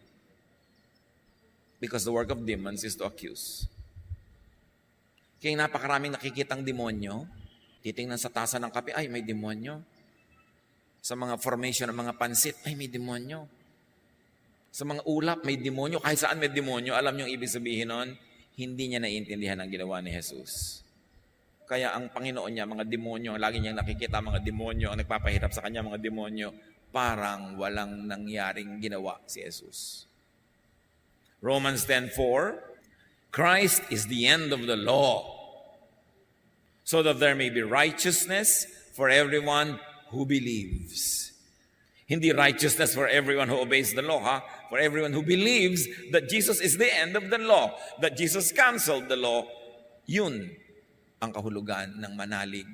A: Because the work of demons is to accuse. Kaya napakaraming nakikitang demonyo, titingnan sa tasa ng kape, ay may demonyo. Sa mga formation ng mga pansit, ay may demonyo. Sa mga ulap, may demonyo. Kahit saan may demonyo, alam niyo ang ibig sabihin nun, hindi niya naiintindihan ang ginawa ni Jesus. Kaya ang Panginoon niya, mga demonyo, lagi niyang nakikita mga demonyo, ang nagpapahirap sa kanya, mga demonyo, parang walang nangyaring ginawa si Jesus. Romans 10:4, Christ is the end of the law, so that there may be righteousness for everyone who believes. Hindi righteousness for everyone who obeys the law, ha? For everyone who believes that Jesus is the end of the law, that Jesus canceled the law, yun ang kahulugan ng manalig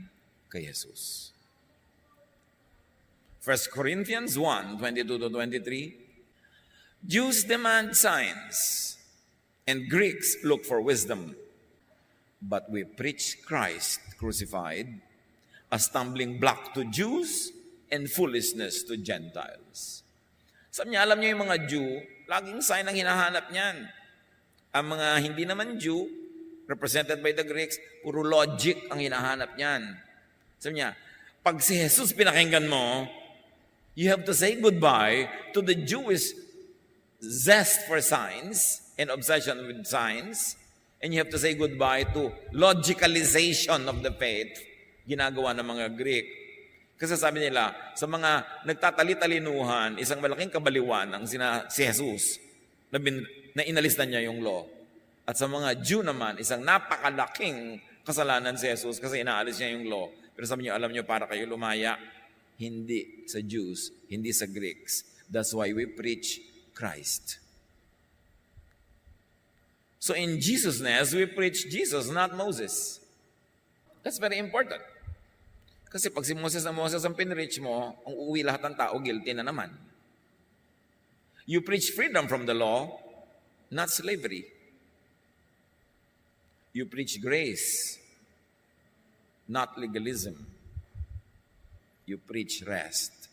A: kay Jesus. 1 Corinthians 1:22-23, Jews demand signs, and Greeks look for wisdom. But we preach Christ crucified, a stumbling block to Jews and foolishness to Gentiles. Sabi niya, alam niyo yung mga Jew, laging sign ang hinahanap niyan. Ang mga hindi naman Jew, represented by the Greeks, puro logic ang hinahanap niyan. Sabi niya, pag si Jesus pinakinggan mo, You have to say goodbye to the Jewish zest for signs and obsession with signs. And you have to say goodbye to logicalization of the faith, ginagawa ng mga Greek. Kasi sabi nila, sa mga nagtatali-talinuhan, isang malaking kabaliwan ang si Jesus na inalis na niya yung law. At sa mga Jew naman, isang napakalaking kasalanan si Jesus kasi inaalis niya yung law. Pero sabi niyo, alam niyo, para kayo lumaya, hindi sa Jews, hindi sa Greeks. That's why we preach Christ. So in Jesusness, we preach Jesus, not Moses. That's very important. Kasi pag si Moses ang pinreach mo, ang uuwi lahat ng tao, guilty na naman. You preach freedom from the law, not slavery. You preach grace, not legalism. You preach rest,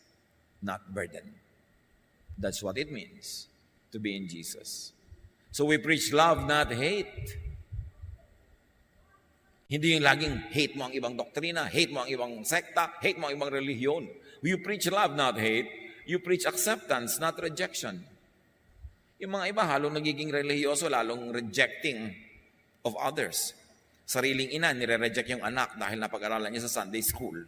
A: not burden. That's what it means to be in Jesus. So we preach love, not hate. Hindi yung laging hate mo ang ibang doktrina, hate mo ang ibang sekta, hate mo ang ibang relihiyon. You preach love, not hate. You preach acceptance, not rejection. Yung mga iba, halong nagiging relihiyoso, lalong rejecting of others. Sariling ina, nire-reject yung anak dahil napag-aralan niya sa Sunday school.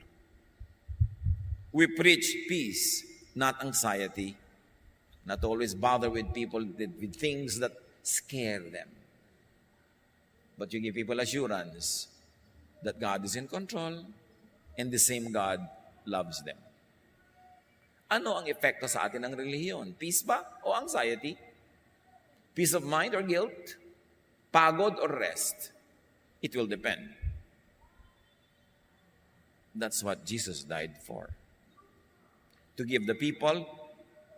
A: We preach peace, not anxiety. Not always bother with people, with things that scare them. But you give people assurance that God is in control and the same God loves them. Ano ang epekto sa atin ng relihiyon? Peace ba o anxiety? Peace of mind or guilt? Pagod or rest? It will depend. That's what Jesus died for. To give the people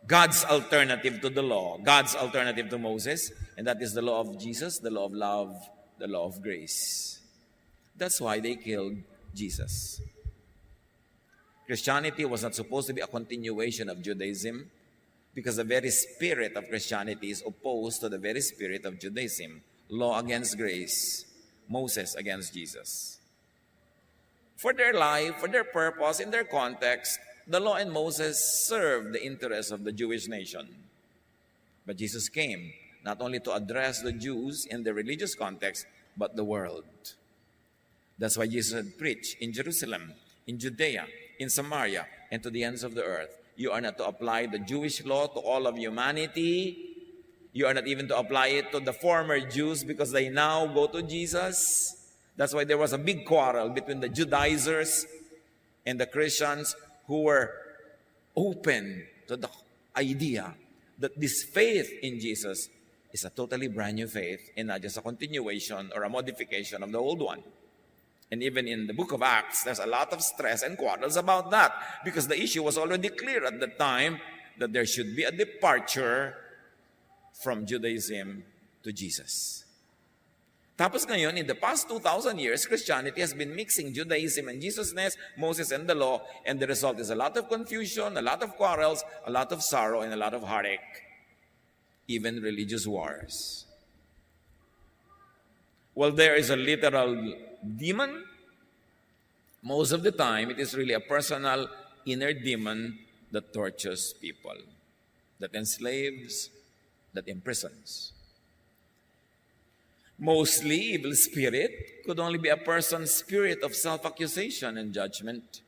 A: God's alternative to the law, God's alternative to Moses, and that is the law of Jesus, the law of love, the law of grace. That's why they killed Jesus. Christianity was not supposed to be a continuation of Judaism because the very spirit of Christianity is opposed to the very spirit of Judaism. Law against grace, Moses against Jesus. For their life, for their purpose, in their context, the law and Moses served the interests of the Jewish nation. But Jesus came not only to address the Jews in the religious context, but the world. That's why Jesus had preached in Jerusalem, in Judea, in Samaria, and to the ends of the earth. You are not to apply the Jewish law to all of humanity. You are not even to apply it to the former Jews because they now go to Jesus. That's why there was a big quarrel between the Judaizers and the Christians who were open to the idea that this faith in Jesus is a totally brand new faith and not just a continuation or a modification of the old one. And even in the book of Acts, there's a lot of stress and quarrels about that because the issue was already clear at the time that there should be a departure from Judaism to Jesus. Tapos ngayon, in the past 2,000 years, Christianity has been mixing Judaism and Jesusness, Moses and the law, and the result is a lot of confusion, a lot of quarrels, a lot of sorrow, and a lot of heartache, even religious wars. Well, there is a literal demon. Most of the time, it is really a personal inner demon that tortures people, that enslaves, that imprisons. Mostly, evil spirit could only be a person's spirit of self-accusation and judgment,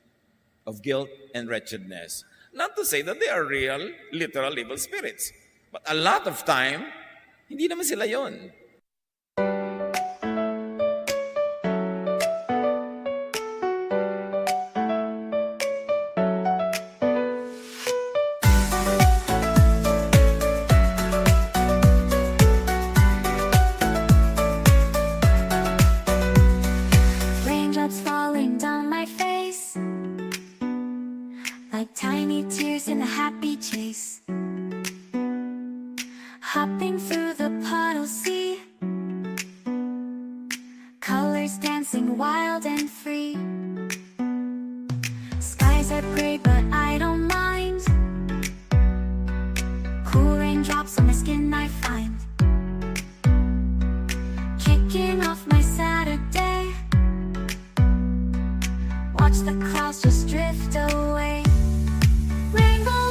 A: of guilt and wretchedness. Not to say that they are real, literal evil spirits. But a lot of time, hindi naman sila yon.
B: Raindrops falling down my face, like tiny tears in a happy chase. Hopping through the puddle sea, colors dancing wild and free. Skies are gray but I don't mind. Cool raindrops on my skin I find. Kicking off my Saturday, watch the clouds just drift away. Rainbow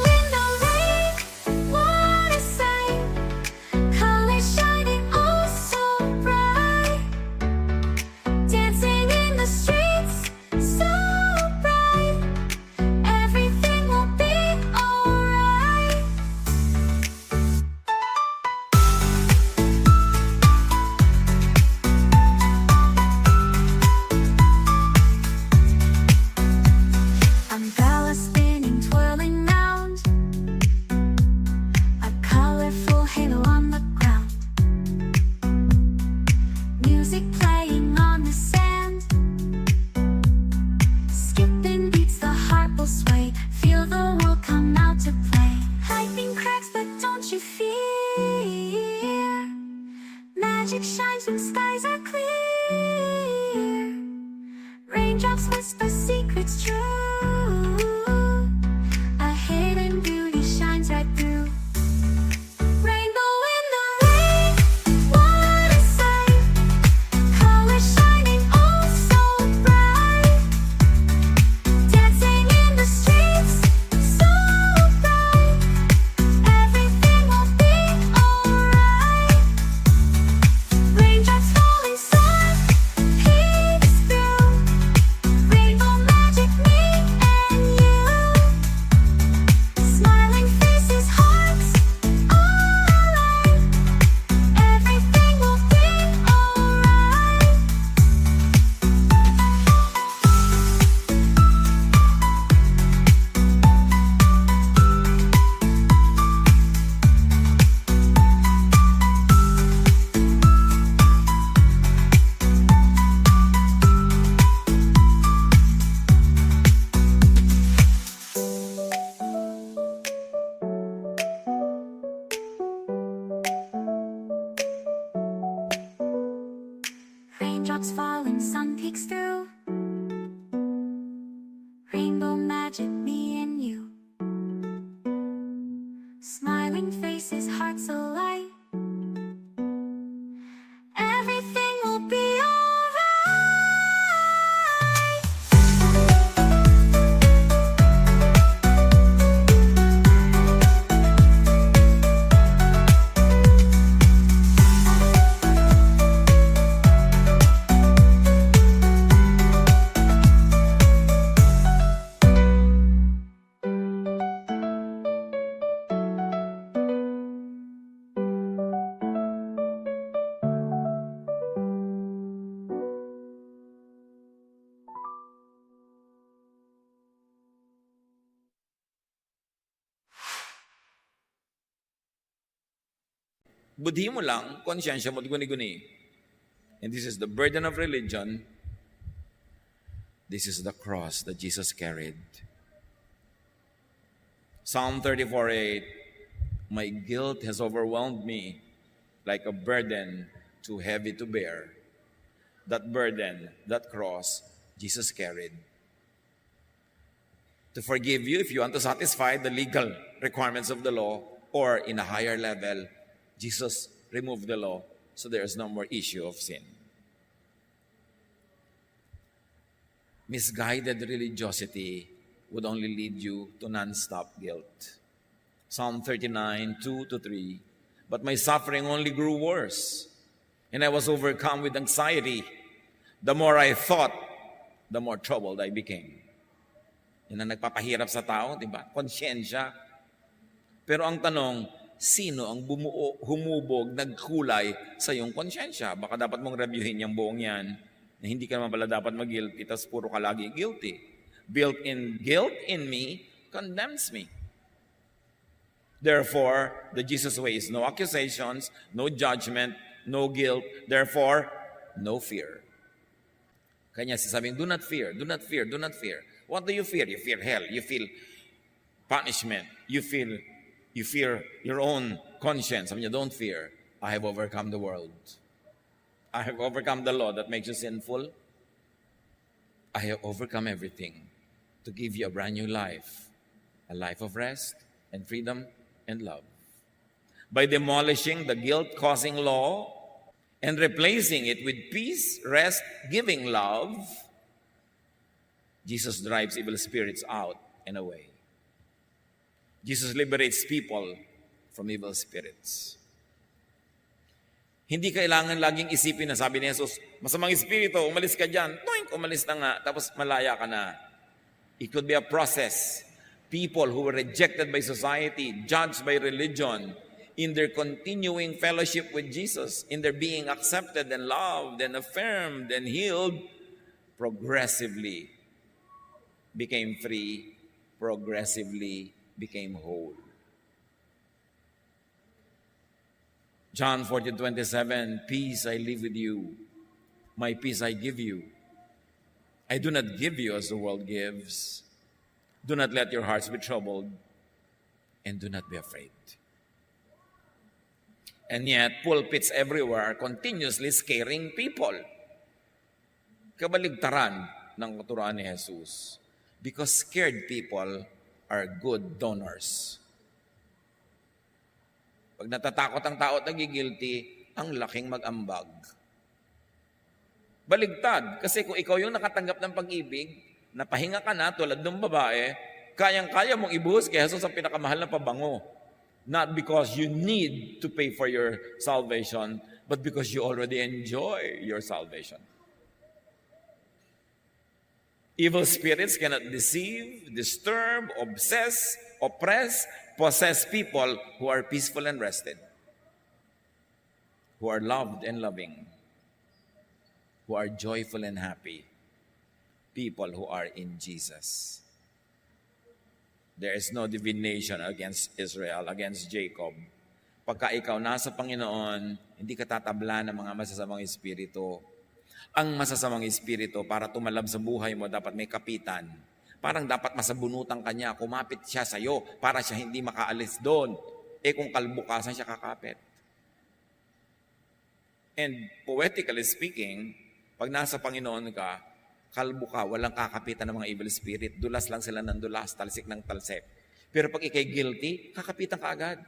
B: music playing on the sand. Skipping beats, the heart will sway. Feel the world come out to play. Lightning cracks, but don't you fear. Magic shines when skies are clear. Raindrops whisper secrets true. A hidden beauty shines right through. Rainbow in the rain, what a sight. Colors shining oh so bright. Dancing in the streets, so bright. Everything will be alright. Raindrops falling soft, peeks through. Rainbow magic, me and you. Smiling faces, hearts alight. Everything will be alright. Raindrops falling, sun peeks through. Rainbow magic, me and you. Smiling faces, hearts alight. Everything will be alright.
A: Budhi mo lang, konsyensya mo, guni-guni. And this is the burden of religion. This is the cross that Jesus carried. Psalm 34:8, my guilt has overwhelmed me like a burden too heavy to bear. That burden, that cross, Jesus carried. To forgive you if you want to satisfy the legal requirements of the law, or in a higher level, Jesus removed the law, so there is no more issue of sin. Misguided religiosity would only lead you to non-stop guilt. Psalm 39:2-3. But my suffering only grew worse, and I was overcome with anxiety. The more I thought, the more troubled I became. Yan ang nagpapahirap sa tao, di ba? Konsyensya. Pero ang tanong, sino ang humubog, nagkulay sa iyong konsyensya? Baka dapat mong reviewin yung buong yan, na hindi ka naman pala dapat mag-guilty, tapos puro ka lagi guilty. Built-in guilt in me condemns me. Therefore, the Jesus way is no accusations, no judgment, no guilt. Therefore, no fear. Kanya sasabing, do not fear, do not fear, do not fear. What do you fear? You fear hell. You feel punishment. You fear your own conscience. Sabi niya, don't fear. I have overcome the world. I have overcome the law that makes you sinful. I have overcome everything to give you a brand new life. A life of rest and freedom and love. By demolishing the guilt-causing law and replacing it with peace, rest, giving love, Jesus drives evil spirits out and away. Jesus liberates people from evil spirits. Hindi kailangan laging isipin na sabi ni Jesus, masamang espiritu, umalis ka dyan. Toink, umalis na nga, tapos malaya ka na. It could be a process. People who were rejected by society, judged by religion, in their continuing fellowship with Jesus, in their being accepted and loved and affirmed and healed, progressively became free, progressively became whole. John 14:27, peace I leave with you, My peace I give you. I do not give you as the world gives. Do not let your hearts be troubled, and do not be afraid. And yet, pulpits everywhere are continuously scaring people. Kabaligtaran ng katuruan ni Jesus. Because scared people are good donors. Pag natatakot ang tao at nagigilty, ang laking mag-ambag. Baligtad. Kasi kung ikaw yung nakatanggap ng pag-ibig, napahinga ka na tulad ng babae, kayang-kaya mong ibuhos kay Jesus ang pinakamahal na pabango. Not because you need to pay for your salvation, but because you already enjoy your salvation. Evil spirits cannot deceive, disturb, obsess, oppress, possess people who are peaceful and rested, who are loved and loving, who are joyful and happy, people who are in Jesus. There is no divination against Israel, against Jacob. Pagka ikaw nasa Panginoon, hindi ka tatabla ng mga masasamang espiritu. Ang masasamang espiritu, para tumalab sa buhay mo, dapat may kapitan. Parang dapat masabunutan ka niya, kumapit siya sa'yo para siya hindi makaalis doon. Kung kalbukasan siya kakapit. And poetically speaking, pag nasa Panginoon ka, kalbo ka, walang kakapitan ng mga evil spirit. Dulas lang sila ng dulas, talsik ng talsik. Pero pag ikay guilty, kakapitan ka agad.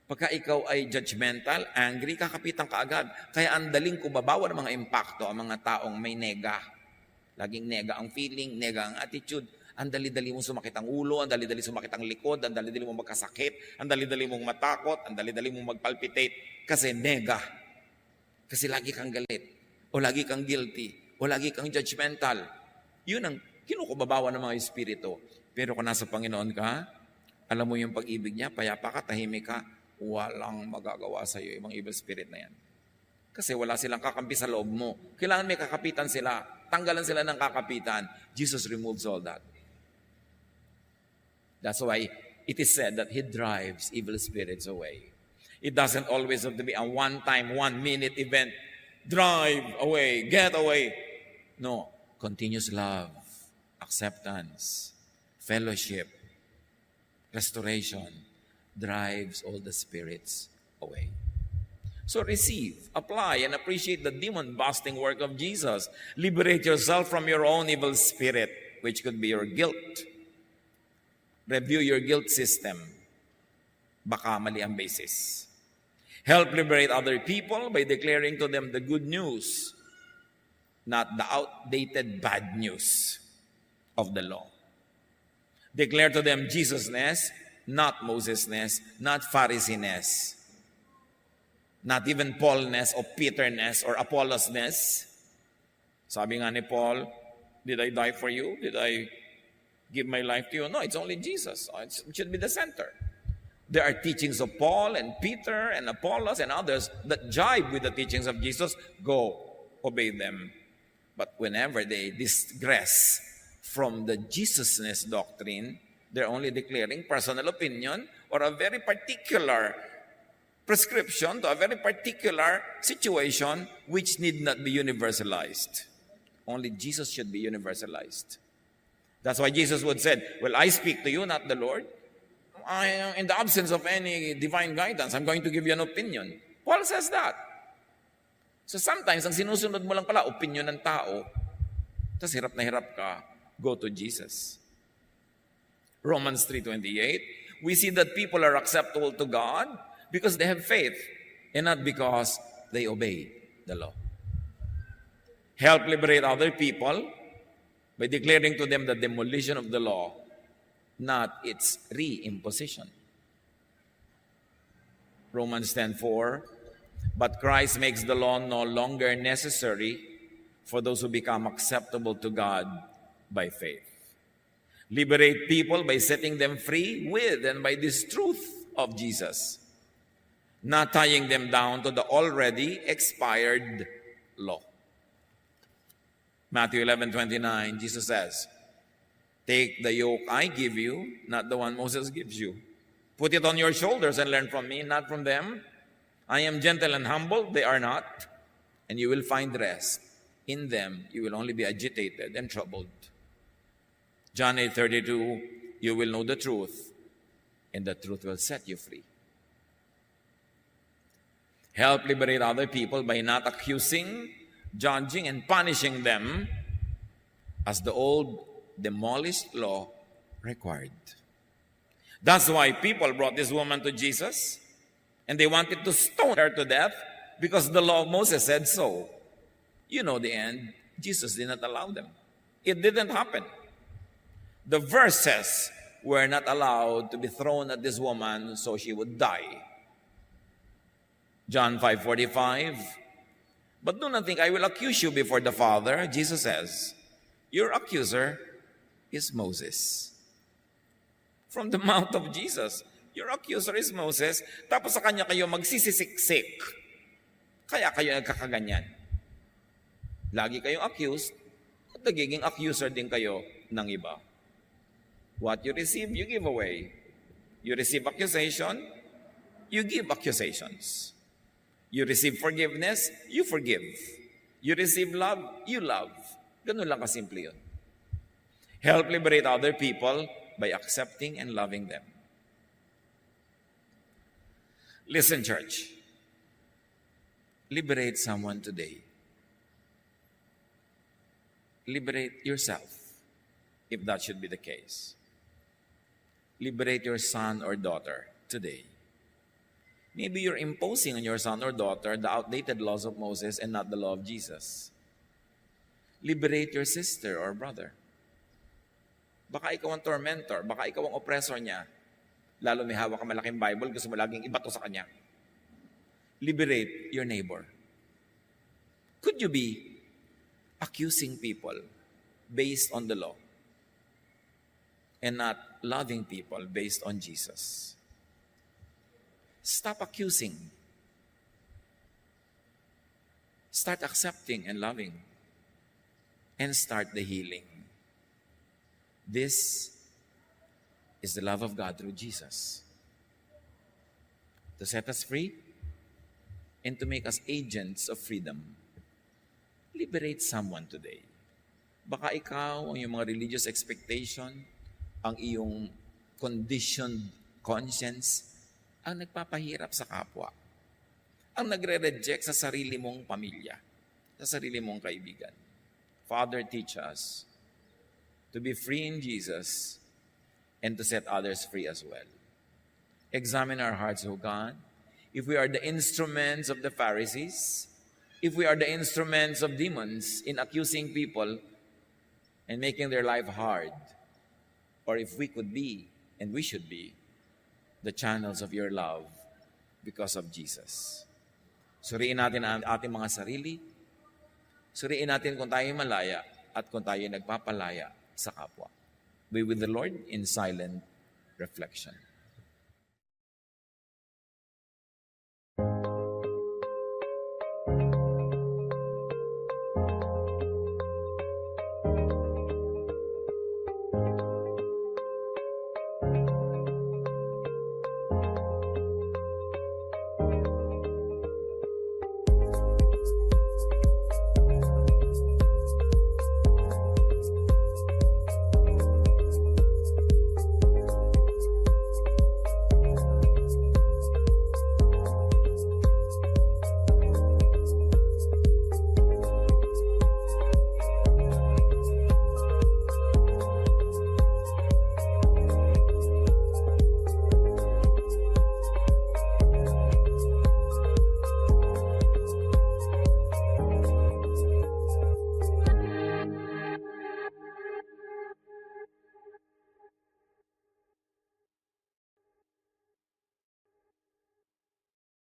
A: Pagka ikaw ay judgmental, angry, kakapitan ka agad. Kaya ang daling kubabawa ng mga impacto ang mga taong may nega. Laging nega ang feeling, nega ang attitude. Ang dali-dali mong sumakit ang ulo, ang dali-dali sumakit ang likod, ang dali-dali mong magkasakit, ang dali-dali mong matakot, ang dali-dali mong magpalpitate. Kasi nega. Kasi lagi kang galit. O lagi kang guilty. O lagi kang judgmental. Yun ang kinukubabawa ng mga espiritu. Pero kung nasa Panginoon ka, alam mo yung pag-ibig niya, payapa ka, tahimik ka, walang magagawa sa iyo yung mga evil spirit na yan. Kasi wala silang kakampi sa loob mo. Kailangan may kakapitan sila. Tanggalan sila ng kakapitan. Jesus removes all that. That's why it is said that He drives evil spirits away. It doesn't always have to be a one-time, one-minute event. Drive away, get away. No, continuous love, acceptance, fellowship, restoration drives all the spirits away. So receive, apply, and appreciate the demon-busting work of Jesus. Liberate yourself from your own evil spirit, which could be your guilt. Review your guilt system. Baka mali ang basis. Help liberate other people by declaring to them the good news, not the outdated bad news of the law. Declare to them Jesus-ness, not Moses-ness, not Pharisee-ness, not even Paul-ness or Peter-ness or Apollos-ness. Sabi nga ni Paul, did I die for you? Did I give my life to you? No, it's only Jesus. It should be the center. There are teachings of Paul and Peter and Apollos and others that jibe with the teachings of Jesus. Go, obey them. But whenever they digress from the Jesus-ness doctrine, they're only declaring personal opinion or a very particular prescription to a very particular situation which need not be universalized. Only Jesus should be universalized. That's why Jesus would say, well, I speak to you, not the Lord. In the absence of any divine guidance, I'm going to give you an opinion. Paul says that. So sometimes, ang sinusunod mo lang pala, opinion ng tao, tapos hirap na hirap ka, go to Jesus. Romans 3:28, we see that people are acceptable to God because they have faith and not because they obey the law. Help liberate other people by declaring to them the demolition of the law, not its reimposition. Romans 10:4, but Christ makes the law no longer necessary for those who become acceptable to God by faith. Liberate people by setting them free with and by this truth of Jesus, not tying them down to the already expired law. Matthew 11:29, Jesus says, take the yoke I give you, not the one Moses gives you. Put it on your shoulders and learn from me, not from them. I am gentle and humble, they are not. and you will find rest. In them, you will only be agitated and troubled. John 8:32, you will know the truth, and the truth will set you free. Help liberate other people by not accusing, judging, and punishing them as the old demolished law required. That's why people brought this woman to Jesus, and they wanted to stone her to death because the law of Moses said so. You know the end. Jesus did not allow them. It didn't happen. The verse says we're not allowed to be thrown at this woman so she would die. John 5:45. But do not think I will accuse you before the Father. Jesus says, your accuser is Moses. From the mouth of Jesus, your accuser is Moses. Tapos sa kanya kayo magsisisiksik. Kaya kayo nagkakaganyan. Lagi kayong accused at nagiging accuser din kayo ng iba. What you receive, you give away. You receive accusation, you give accusations. You receive forgiveness, you forgive. You receive love, you love. Ganun lang kasimple yun. Help liberate other people by accepting and loving them. Listen, church. Liberate someone today. Liberate yourself, if that should be the case. Liberate your son or daughter today. Maybe you're imposing on your son or daughter the outdated laws of Moses and not the law of Jesus. Liberate your sister or brother. Baka ikaw ang tormentor, baka ikaw ang oppressor niya. Lalo may hawak ka malaking Bible, gusto mo laging ibato sa kanya. Liberate your neighbor. Could you be accusing people based on the law and not loving people based on Jesus? Stop accusing. Start accepting and loving. And start the healing. This is the love of God through Jesus. To set us free and to make us agents of freedom. Liberate someone today. Baka ikaw, ang iyong mga religious expectation, ang iyong conditioned conscience, ang nagpapahirap sa kapwa. Ang nagre-reject sa sarili mong pamilya, sa sarili mong kaibigan. Father, teach us to be free in Jesus and to set others free as well. Examine our hearts, O God. If we are the instruments of the Pharisees, if we are the instruments of demons in accusing people and making their life hard, or if we could be, and we should be, the channels of your love because of Jesus. Suriin natin ang ating mga sarili. Suriin natin kung tayo malaya at kung tayo nagpapalaya sa kapwa. Be with the Lord in silent reflection.